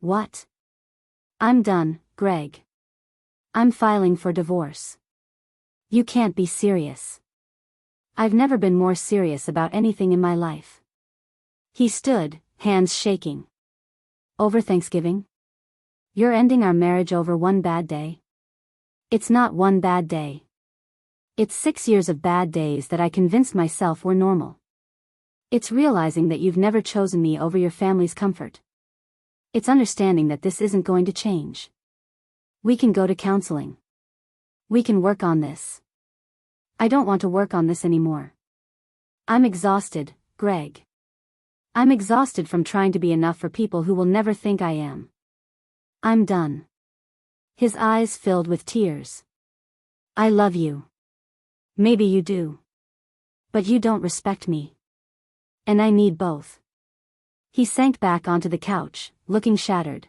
S1: What? I'm done, Greg. I'm filing for divorce. You can't be serious. I've never been more serious about anything in my life. He stood, hands shaking. Over Thanksgiving? You're ending our marriage over one bad day? It's not one bad day. It's 6 years of bad days that I convinced myself were normal. It's realizing that you've never chosen me over your family's comfort. It's understanding that this isn't going to change. We can go to counseling. We can work on this. I don't want to work on this anymore. I'm exhausted, Greg. I'm exhausted from trying to be enough for people who will never think I am. I'm done. His eyes filled with tears. I love you. Maybe you do. But you don't respect me. And I need both. He sank back onto the couch, looking shattered.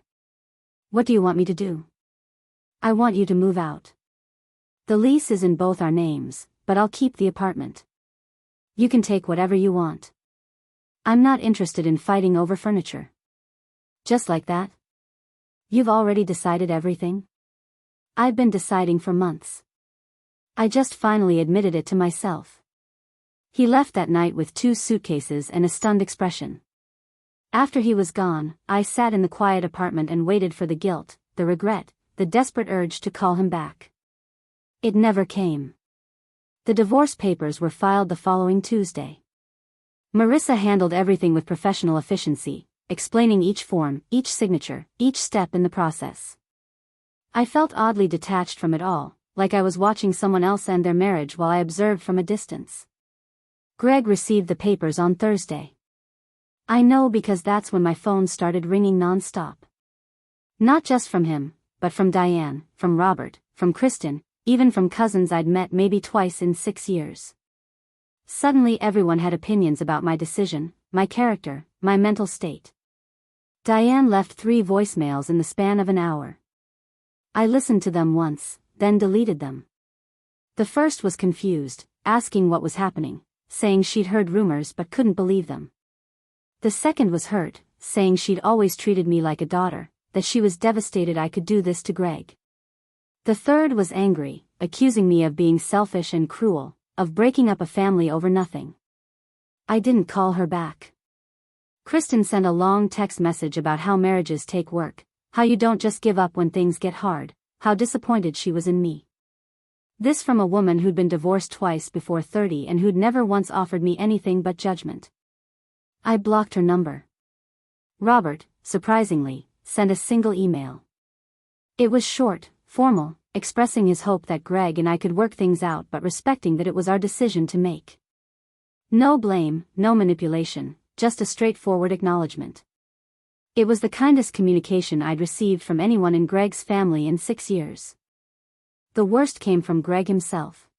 S1: What do you want me to do? I want you to move out. The lease is in both our names, but I'll keep the apartment. You can take whatever you want. I'm not interested in fighting over furniture. Just like that? You've already decided everything? I've been deciding for months. I just finally admitted it to myself. He left that night with 2 suitcases and a stunned expression. After he was gone, I sat in the quiet apartment and waited for the guilt, the regret, the desperate urge to call him back. It never came. The divorce papers were filed the following Tuesday. Marissa handled everything with professional efficiency, explaining each form, each signature, each step in the process. I felt oddly detached from it all, like I was watching someone else end their marriage while I observed from a distance. Greg received the papers on Thursday. I know because that's when my phone started ringing non-stop. Not just from him, but from Diane, from Robert, from Kristen, even from cousins I'd met maybe twice in 6 years. Suddenly everyone had opinions about my decision, my character, my mental state. Diane left 3 voicemails in the span of an hour. I listened to them once, then deleted them. The first was confused, asking what was happening, saying she'd heard rumors but couldn't believe them. The second was hurt, saying she'd always treated me like a daughter, that she was devastated I could do this to Greg. The third was angry, accusing me of being selfish and cruel, of breaking up a family over nothing. I didn't call her back. Kristen sent a long text message about how marriages take work, how you don't just give up when things get hard, how disappointed she was in me. This from a woman who'd been divorced twice before 30 and who'd never once offered me anything but judgment. I blocked her number. Robert, surprisingly, sent a single email. It was short, formal, expressing his hope that Greg and I could work things out but respecting that it was our decision to make. No blame, no manipulation, just a straightforward acknowledgement. It was the kindest communication I'd received from anyone in Greg's family in 6 years. The worst came from Greg himself.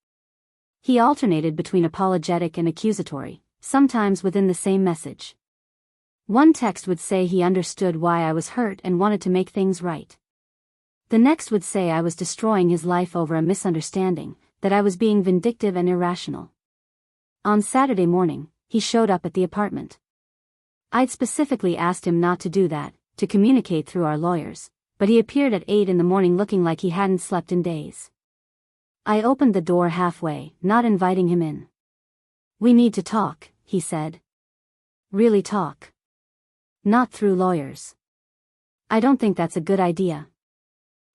S1: He alternated between apologetic and accusatory, sometimes within the same message. One text would say he understood why I was hurt and wanted to make things right. The next would say I was destroying his life over a misunderstanding, that I was being vindictive and irrational. On Saturday morning, he showed up at the apartment. I'd specifically asked him not to do that, to communicate through our lawyers, but he appeared at 8 in the morning looking like he hadn't slept in days. I opened the door halfway, not inviting him in. "We need to talk," he said. "Really talk. Not through lawyers. I don't think that's a good idea.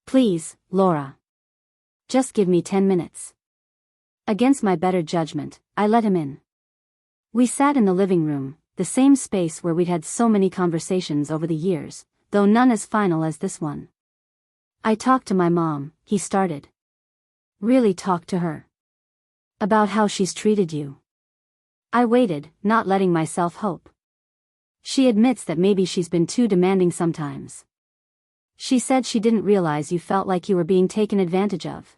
S1: Please, Laura. Just give me 10 minutes. Against my better judgment, I let him in. We sat in the living room, the same space where we'd had so many conversations over the years, though none as final as this one. "I talked to my mom," he started. "Really talked to her. About how she's treated you." I waited, not letting myself hope. "She admits that maybe she's been too demanding sometimes. She said she didn't realize you felt like you were being taken advantage of.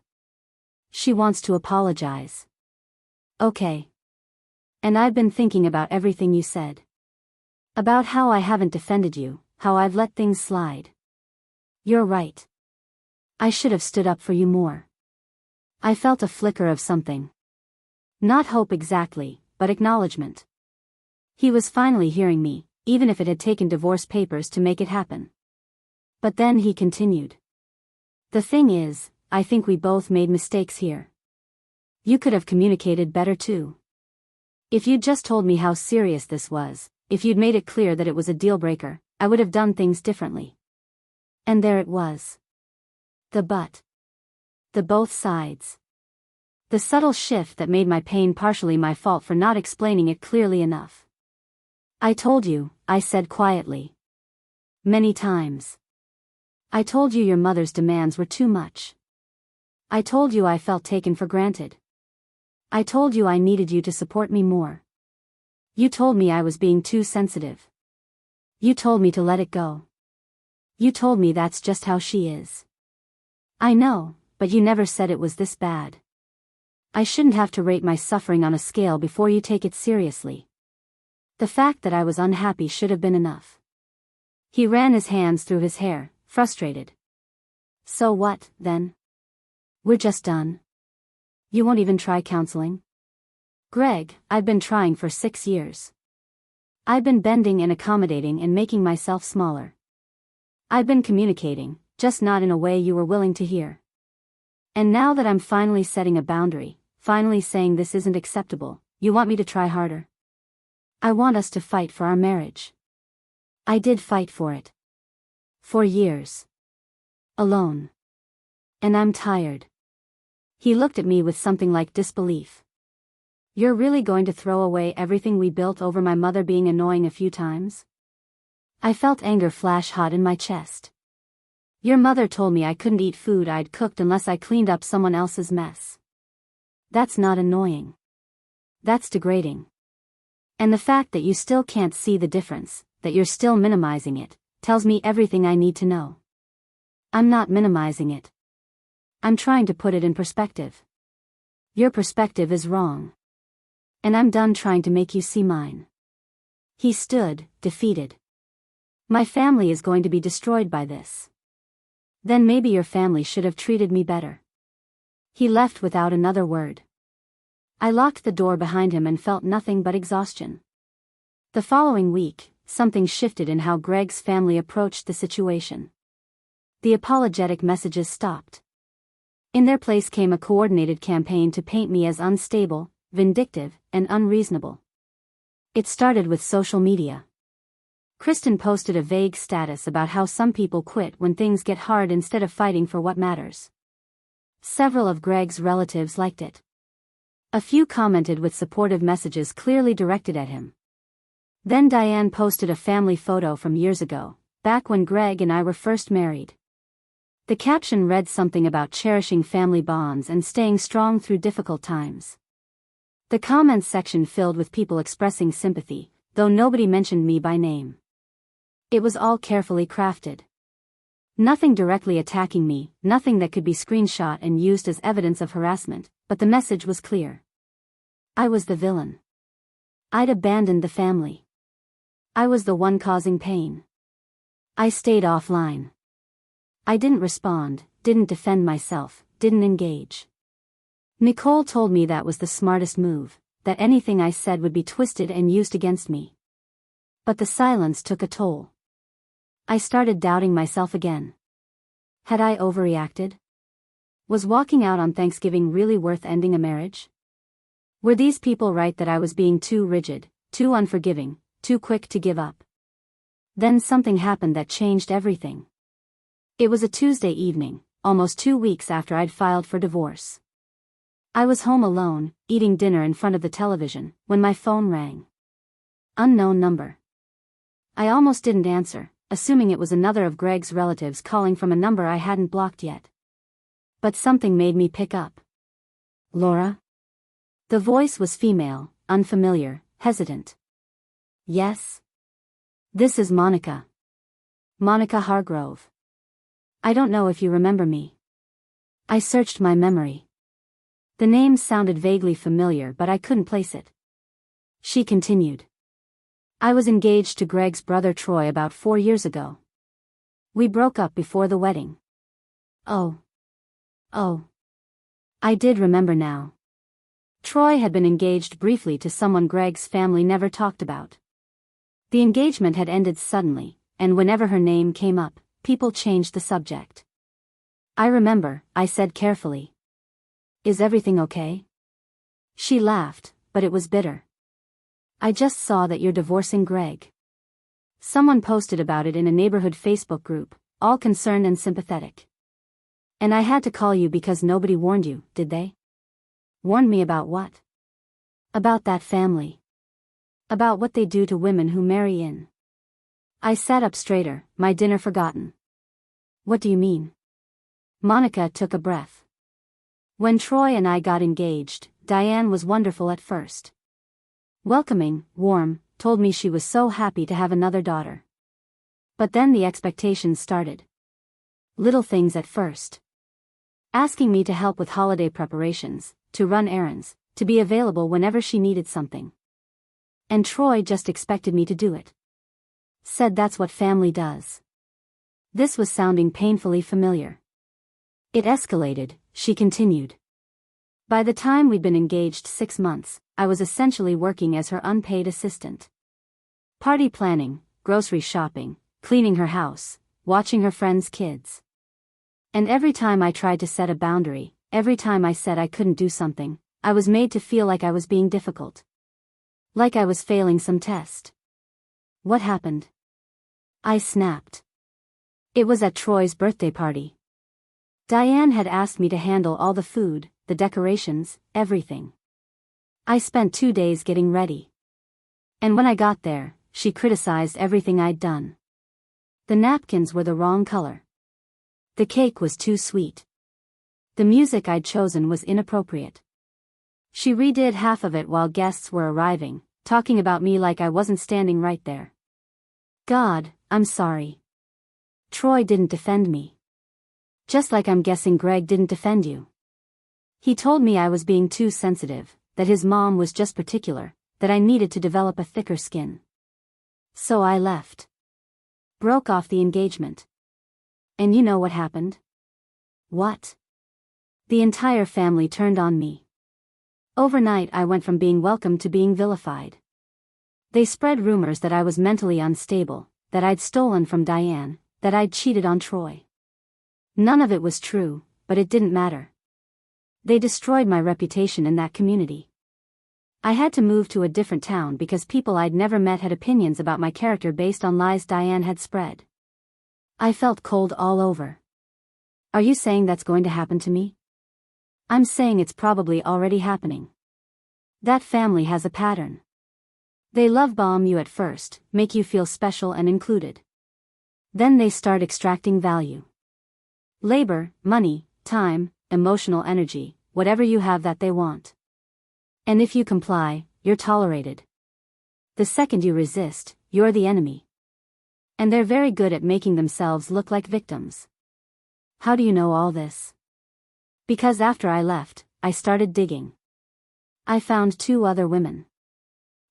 S1: She wants to apologize." "Okay. And I've been thinking about everything you said. About how I haven't defended you, how I've let things slide. You're right. I should have stood up for you more." I felt a flicker of something. Not hope exactly, but acknowledgement. He was finally hearing me, even if it had taken divorce papers to make it happen. But then he continued. "The thing is, I think we both made mistakes here. You could have communicated better too. If you'd just told me how serious this was, if you'd made it clear that it was a deal breaker, I would have done things differently." And there it was. The but. The both sides. The subtle shift that made my pain partially my fault for not explaining it clearly enough. I told you, I said quietly. Many times. I told you your mother's demands were too much. I told you I felt taken for granted. I told you I needed you to support me more. You told me I was being too sensitive. You told me to let it go. You told me that's just how she is. I know, but you never said it was this bad. I shouldn't have to rate my suffering on a scale before you take it seriously. The fact that I was unhappy should have been enough. He ran his hands through his hair, frustrated. So what, then? We're just done. You won't even try counseling? Greg, I've been trying for 6 years. I've been bending and accommodating and making myself smaller. I've been communicating, just not in a way you were willing to hear. And now that I'm finally setting a boundary, finally saying this isn't acceptable, you want me to try harder? I want us to fight for our marriage. I did fight for it. For years. Alone. And I'm tired. He looked at me with something like disbelief. You're really going to throw away everything we built over my mother being annoying a few times? I felt anger flash hot in my chest. Your mother told me I couldn't eat food I'd cooked unless I cleaned up someone else's mess. That's not annoying. That's degrading. And the fact that you still can't see the difference, that you're still minimizing it, tells me everything I need to know. I'm not minimizing it. I'm trying to put it in perspective. Your perspective is wrong. And I'm done trying to make you see mine. He stood, defeated. My family is going to be destroyed by this. Then maybe your family should have treated me better. He left without another word. I locked the door behind him and felt nothing but exhaustion. The following week, something shifted in how Greg's family approached the situation. The apologetic messages stopped. In their place came a coordinated campaign to paint me as unstable, vindictive, and unreasonable. It started with social media. Kristen posted a vague status about how some people quit when things get hard instead of fighting for what matters. Several of Greg's relatives liked it. A few commented with supportive messages clearly directed at him. Then Diane posted a family photo from years ago, back when Greg and I were first married. The caption read something about cherishing family bonds and staying strong through difficult times. The comments section filled with people expressing sympathy, though nobody mentioned me by name. It was all carefully crafted. Nothing directly attacking me, nothing that could be screenshot and used as evidence of harassment, but the message was clear. I was the villain. I'd abandoned the family. I was the one causing pain. I stayed offline. I didn't respond, didn't defend myself, didn't engage. Nicole told me that was the smartest move, that anything I said would be twisted and used against me. But the silence took a toll. I started doubting myself again. Had I overreacted? Was walking out on Thanksgiving really worth ending a marriage? Were these people right that I was being too rigid, too unforgiving, too quick to give up? Then something happened that changed everything. It was a Tuesday evening, almost 2 weeks after I'd filed for divorce. I was home alone, eating dinner in front of the television, when my phone rang. Unknown number. I almost didn't answer, assuming it was another of Greg's relatives calling from a number I hadn't blocked yet. But something made me pick up. Laura? The voice was female, unfamiliar, hesitant. Yes? This is Monica. Monica Hargrove. I don't know if you remember me. I searched my memory. The name sounded vaguely familiar, but I couldn't place it. She continued. I was engaged to Greg's brother Troy about 4 years ago. We broke up before the wedding. Oh. I did remember now. Troy had been engaged briefly to someone Greg's family never talked about. The engagement had ended suddenly, and whenever her name came up, people changed the subject. I remember, I said carefully. Is everything okay? She laughed, but it was bitter. I just saw that you're divorcing Greg. Someone posted about it in a neighborhood Facebook group, all concerned and sympathetic. And I had to call you because nobody warned you, did they? Warned me about what? About that family. About what they do to women who marry in. I sat up straighter, my dinner forgotten. What do you mean? Monica took a breath. When Troy and I got engaged, Diane was wonderful at first. Welcoming, warm, told me she was so happy to have another daughter. But then the expectations started. Little things at first. Asking me to help with holiday preparations, to run errands, to be available whenever she needed something. And Troy just expected me to do it. Said that's what family does. This was sounding painfully familiar. It escalated, she continued. By the time we'd been engaged 6 months, I was essentially working as her unpaid assistant. Party planning, grocery shopping, cleaning her house, watching her friends' kids. And every time I tried to set a boundary, every time I said I couldn't do something, I was made to feel like I was being difficult. Like I was failing some test. What happened? I snapped. It was at Troy's birthday party. Diane had asked me to handle all the food, the decorations, everything. I spent 2 days getting ready. And when I got there, she criticized everything I'd done. The napkins were the wrong color. The cake was too sweet. The music I'd chosen was inappropriate. She redid half of it while guests were arriving, talking about me like I wasn't standing right there. God, I'm sorry. Troy didn't defend me. Just like I'm guessing Greg didn't defend you. He told me I was being too sensitive, that his mom was just particular, that I needed to develop a thicker skin. So I left. Broke off the engagement. And you know what happened? What? The entire family turned on me. Overnight I went from being welcomed to being vilified. They spread rumors that I was mentally unstable, that I'd stolen from Diane, that I'd cheated on Troy. None of it was true, but it didn't matter. They destroyed my reputation in that community. I had to move to a different town because people I'd never met had opinions about my character based on lies Diane had spread. I felt cold all over. Are you saying that's going to happen to me? I'm saying it's probably already happening. That family has a pattern. They love bomb you at first, make you feel special and included. Then they start extracting value. Labor, money, time, emotional energy, whatever you have that they want. And if you comply, you're tolerated. The second you resist, you're the enemy. And they're very good at making themselves look like victims. How do you know all this? Because after I left, I started digging. I found 2 other women.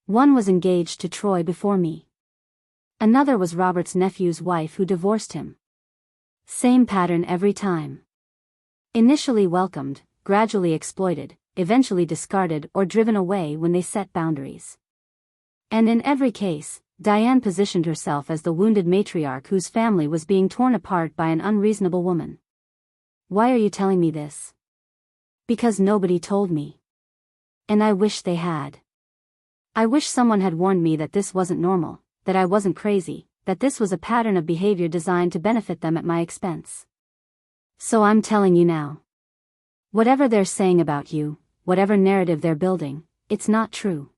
S1: One was engaged to Troy before me. Another was Robert's nephew's wife who divorced him. Same pattern every time. Initially welcomed, gradually exploited, eventually discarded or driven away when they set boundaries. And in every case, Diane positioned herself as the wounded matriarch whose family was being torn apart by an unreasonable woman. Why are you telling me this? Because nobody told me. And I wish they had. I wish someone had warned me that this wasn't normal, that I wasn't crazy, that this was a pattern of behavior designed to benefit them at my expense. So I'm telling you now. Whatever they're saying about you, whatever narrative they're building, it's not true.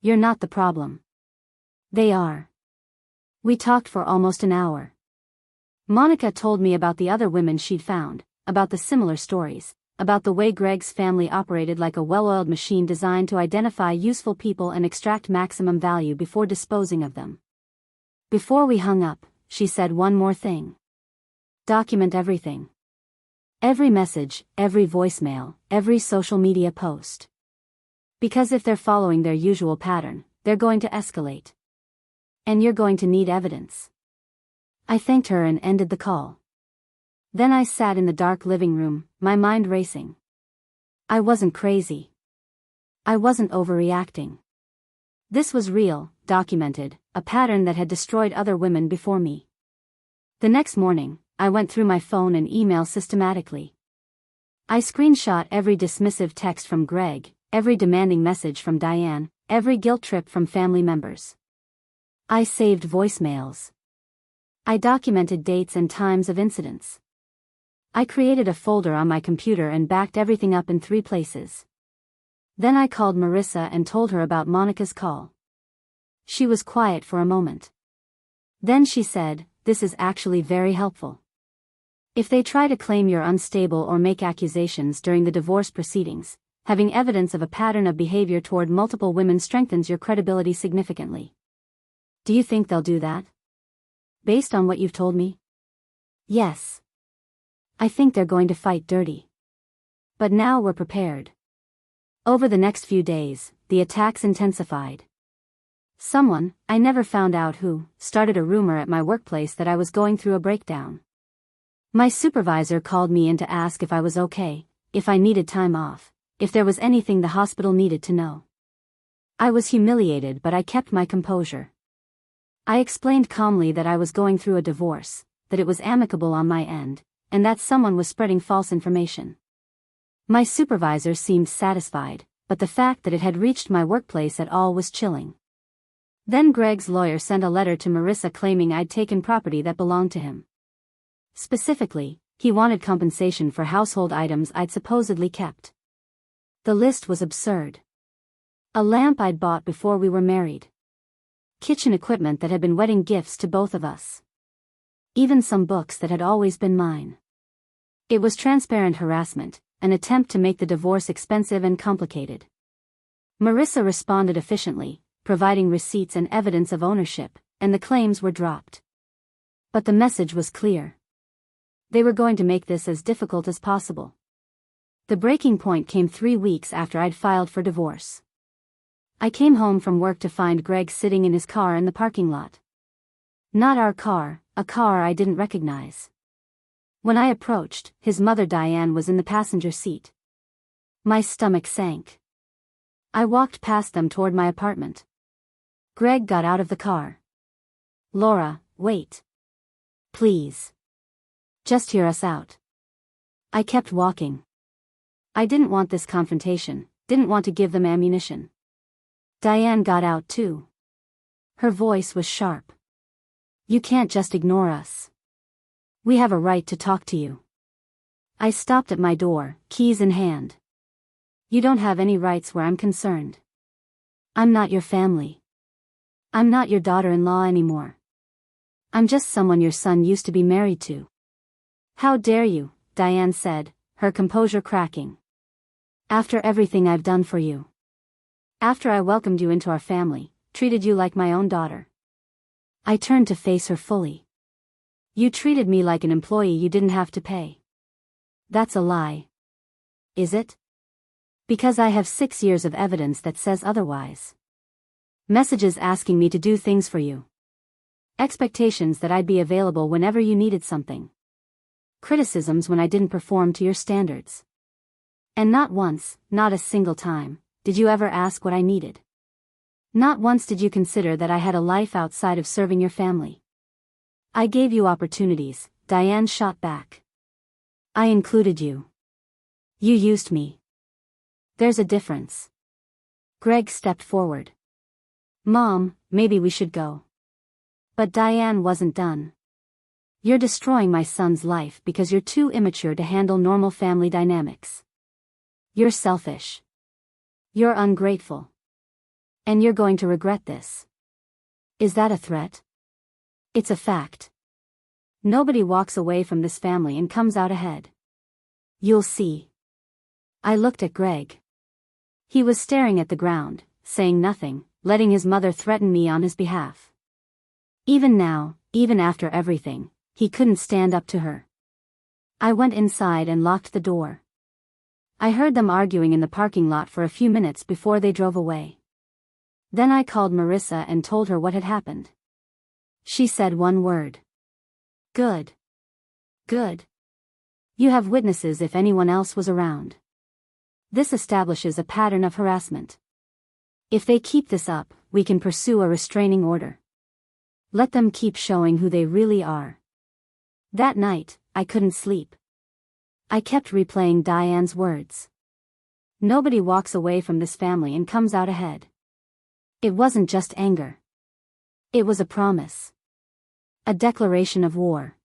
S1: You're not the problem. They are. We talked for almost an hour. Monica told me about the other women she'd found, about the similar stories, about the way Greg's family operated like a well-oiled machine designed to identify useful people and extract maximum value before disposing of them. Before we hung up, she said one more thing. Document everything. Every message, every voicemail, every social media post. Because if they're following their usual pattern, they're going to escalate. And you're going to need evidence. I thanked her and ended the call. Then I sat in the dark living room, my mind racing. I wasn't crazy. I wasn't overreacting. This was real, documented, a pattern that had destroyed other women before me. The next morning, I went through my phone and email systematically. I screenshot every dismissive text from Greg, every demanding message from Diane, every guilt trip from family members. I saved voicemails. I documented dates and times of incidents. I created a folder on my computer and backed everything up in 3 places. Then I called Marissa and told her about Monica's call. She was quiet for a moment. Then she said, "This is actually very helpful. If they try to claim you're unstable or make accusations during the divorce proceedings, having evidence of a pattern of behavior toward multiple women strengthens your credibility significantly. Do you think they'll do that? Based on what you've told me?" "Yes. I think they're going to fight dirty. But now we're prepared." Over the next few days, the attacks intensified. Someone, I never found out who, started a rumor at my workplace that I was going through a breakdown. My supervisor called me in to ask if I was okay, if I needed time off, if there was anything the hospital needed to know. I was humiliated, but I kept my composure. I explained calmly that I was going through a divorce, that it was amicable on my end, and that someone was spreading false information. My supervisor seemed satisfied, but the fact that it had reached my workplace at all was chilling. Then Greg's lawyer sent a letter to Marissa claiming I'd taken property that belonged to him. Specifically, he wanted compensation for household items I'd supposedly kept. The list was absurd. A lamp I'd bought before we were married. Kitchen equipment that had been wedding gifts to both of us. Even some books that had always been mine. It was transparent harassment, an attempt to make the divorce expensive and complicated. Marissa responded efficiently, providing receipts and evidence of ownership, and the claims were dropped. But the message was clear. They were going to make this as difficult as possible. The breaking point came 3 weeks after I'd filed for divorce. I came home from work to find Greg sitting in his car in the parking lot. Not our car, a car I didn't recognize. When I approached, his mother Diane was in the passenger seat. My stomach sank. I walked past them toward my apartment. Greg got out of the car. "Laura, wait. Please. Just hear us out." I kept walking. I didn't want this confrontation, didn't want to give them ammunition. Diane got out too. Her voice was sharp. "You can't just ignore us. We have a right to talk to you." I stopped at my door, keys in hand. "You don't have any rights where I'm concerned. I'm not your family. I'm not your daughter-in-law anymore. I'm just someone your son used to be married to." "How dare you," Diane said, her composure cracking. "After everything I've done for you. After I welcomed you into our family, treated you like my own daughter." I turned to face her fully. "You treated me like an employee you didn't have to pay." "That's a lie." "Is it?" "Because I have 6 years of evidence that says otherwise. Messages asking me to do things for you. Expectations that I'd be available whenever you needed something. Criticisms when I didn't perform to your standards. And not once, not a single time, did you ever ask what I needed. Not once did you consider that I had a life outside of serving your family. I gave you opportunities," Diane shot back. "I included you. You used me. There's a difference." Greg stepped forward. "Mom, maybe we should go." But Diane wasn't done. "You're destroying my son's life because you're too immature to handle normal family dynamics. You're selfish. You're ungrateful. And you're going to regret this." "Is that a threat?" "It's a fact. Nobody walks away from this family and comes out ahead. You'll see." I looked at Greg. He was staring at the ground, saying nothing, letting his mother threaten me on his behalf. Even now, even after everything, he couldn't stand up to her. I went inside and locked the door. I heard them arguing in the parking lot for a few minutes before they drove away. Then I called Marissa and told her what had happened. She said one word. "Good. Good. You have witnesses if anyone else was around. This establishes a pattern of harassment. If they keep this up, we can pursue a restraining order. Let them keep showing who they really are." That night, I couldn't sleep. I kept replaying Diane's words. Nobody walks away from this family and comes out ahead. It wasn't just anger. It was a promise. A declaration of war.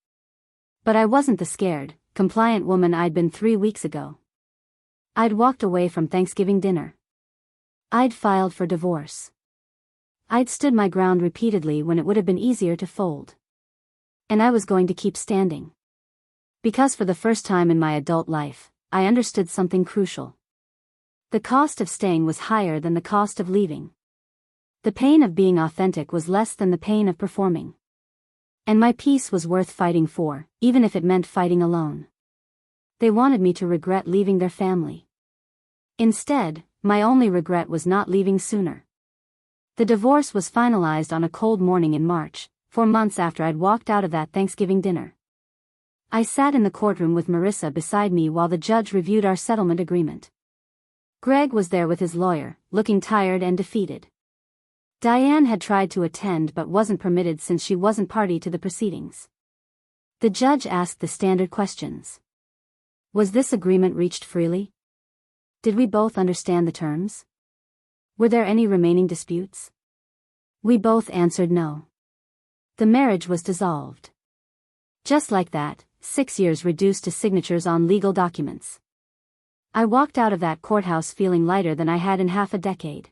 S1: But I wasn't the scared, compliant woman I'd been 3 weeks ago. I'd walked away from Thanksgiving dinner. I'd filed for divorce. I'd stood my ground repeatedly when it would have been easier to fold. And I was going to keep standing. Because for the first time in my adult life, I understood something crucial. The cost of staying was higher than the cost of leaving. The pain of being authentic was less than the pain of performing. And my peace was worth fighting for, even if it meant fighting alone. They wanted me to regret leaving their family. Instead, my only regret was not leaving sooner. The divorce was finalized on a cold morning in March, 4 months after I'd walked out of that Thanksgiving dinner. I sat in the courtroom with Marissa beside me while the judge reviewed our settlement agreement. Greg was there with his lawyer, looking tired and defeated. Diane had tried to attend but wasn't permitted since she wasn't party to the proceedings. The judge asked the standard questions. Was this agreement reached freely? Did we both understand the terms? Were there any remaining disputes? We both answered no. The marriage was dissolved. Just like that, 6 years reduced to signatures on legal documents. I walked out of that courthouse feeling lighter than I had in half a decade.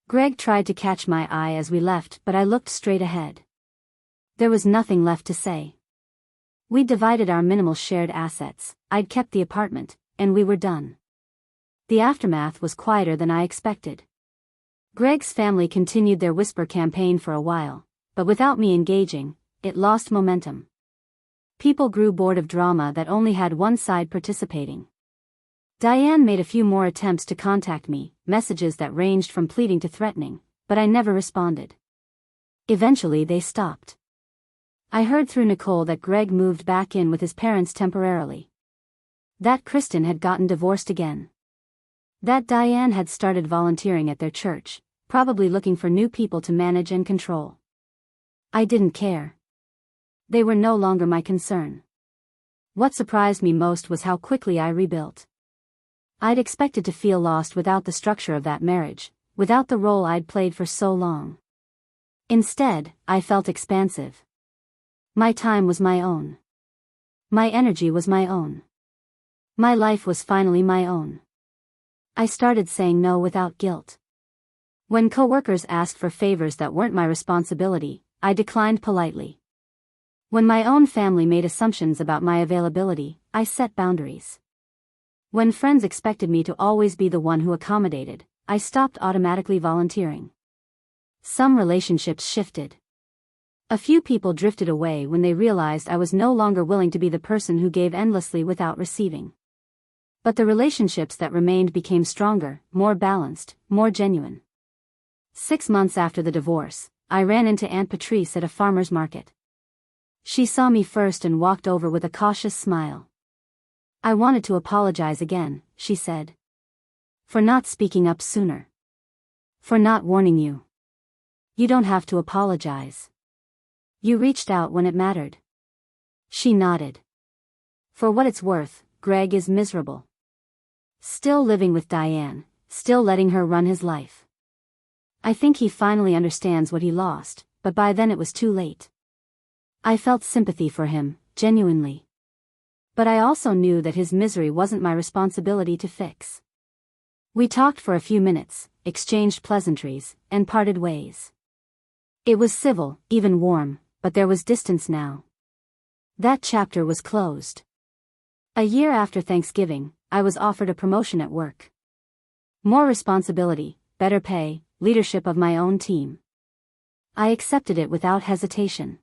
S1: Greg tried to catch my eye as we left, but I looked straight ahead. There was nothing left to say. We divided our minimal shared assets, I'd kept the apartment, and we were done. The aftermath was quieter than I expected. Greg's family continued their whisper campaign for a while, but without me engaging, it lost momentum. People grew bored of drama that only had one side participating. Diane made a few more attempts to contact me, messages that ranged from pleading to threatening, but I never responded. Eventually they stopped. I heard through Nicole that Greg moved back in with his parents temporarily. That Kristen had gotten divorced again. That Diane had started volunteering at their church, probably looking for new people to manage and control. I didn't care. They were no longer my concern. What surprised me most was how quickly I rebuilt. I'd expected to feel lost without the structure of that marriage, without the role I'd played for so long. Instead, I felt expansive. My time was my own. My energy was my own. My life was finally my own. I started saying no without guilt. When coworkers asked for favors that weren't my responsibility, I declined politely. When my own family made assumptions about my availability, I set boundaries. When friends expected me to always be the one who accommodated, I stopped automatically volunteering. Some relationships shifted. A few people drifted away when they realized I was no longer willing to be the person who gave endlessly without receiving. But the relationships that remained became stronger, more balanced, more genuine. 6 months after the divorce, I ran into Aunt Patrice at a farmer's market. She saw me first and walked over with a cautious smile. I wanted to apologize again, she said. For not speaking up sooner. For not warning you. You don't have to apologize. You reached out when it mattered. She nodded. For what it's worth, Greg is miserable. Still living with Diane, still letting her run his life. I think he finally understands what he lost, but by then it was too late. I felt sympathy for him, genuinely. But I also knew that his misery wasn't my responsibility to fix. We talked for a few minutes, exchanged pleasantries, and parted ways. It was civil, even warm, but there was distance now. That chapter was closed. A year after Thanksgiving, I was offered a promotion at work. More responsibility, better pay, leadership of my own team. I accepted it without hesitation.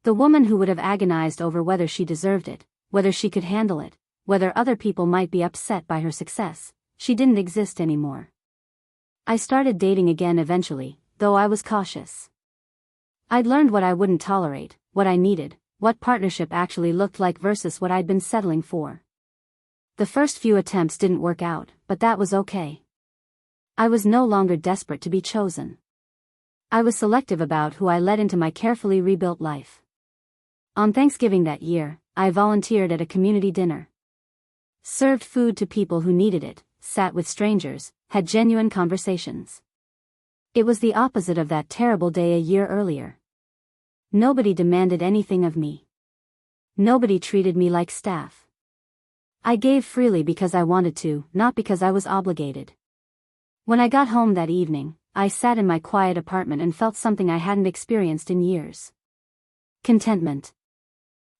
S1: The woman who would have agonized over whether she deserved it, whether she could handle it, whether other people might be upset by her success, she didn't exist anymore. I started dating again eventually, though I was cautious. I'd learned what I wouldn't tolerate, what I needed, what partnership actually looked like versus what I'd been settling for. The first few attempts didn't work out, but that was okay. I was no longer desperate to be chosen. I was selective about who I let into my carefully rebuilt life. On Thanksgiving that year, I volunteered at a community dinner. Served food to people who needed it, sat with strangers, had genuine conversations. It was the opposite of that terrible day a year earlier. Nobody demanded anything of me. Nobody treated me like staff. I gave freely because I wanted to, not because I was obligated. When I got home that evening, I sat in my quiet apartment and felt something I hadn't experienced in years. Contentment.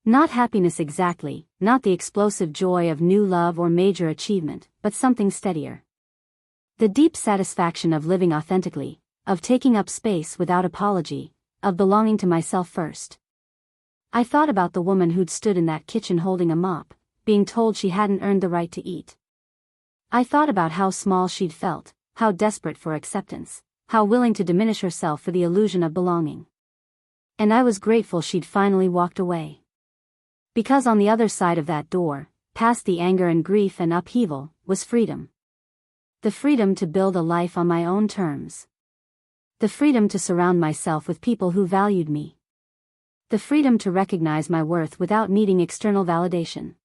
S1: Not happiness exactly, not the explosive joy of new love or major achievement, but something steadier. The deep satisfaction of living authentically, of taking up space without apology, of belonging to myself first. I thought about the woman who'd stood in that kitchen holding a mop, being told she hadn't earned the right to eat. I thought about how small she'd felt, how desperate for acceptance, how willing to diminish herself for the illusion of belonging. And I was grateful she'd finally walked away. Because on the other side of that door, past the anger and grief and upheaval, was freedom. The freedom to build a life on my own terms. The freedom to surround myself with people who valued me. The freedom to recognize my worth without needing external validation.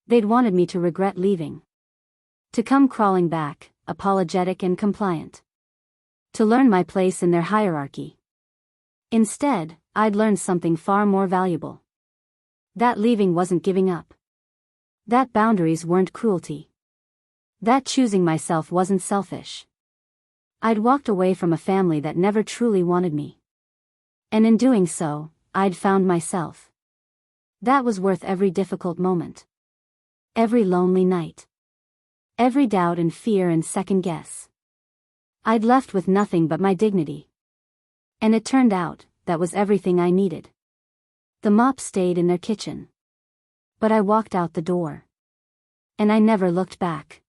S1: They'd wanted me to regret leaving. To come crawling back, apologetic and compliant. To learn my place in their hierarchy. Instead, I'd learned something far more valuable. That leaving wasn't giving up. That boundaries weren't cruelty. That choosing myself wasn't selfish. I'd walked away from a family that never truly wanted me. And in doing so, I'd found myself. That was worth every difficult moment. Every lonely night. Every doubt and fear and second guess. I'd left with nothing but my dignity. And it turned out, that was everything I needed. The mop stayed in their kitchen. But I walked out the door. And I never looked back.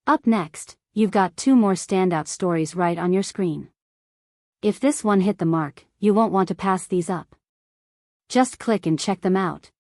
S1: Up next, you've got 2 more standout stories right on your screen. If this one hit the mark, you won't want to pass these up. Just click and check them out.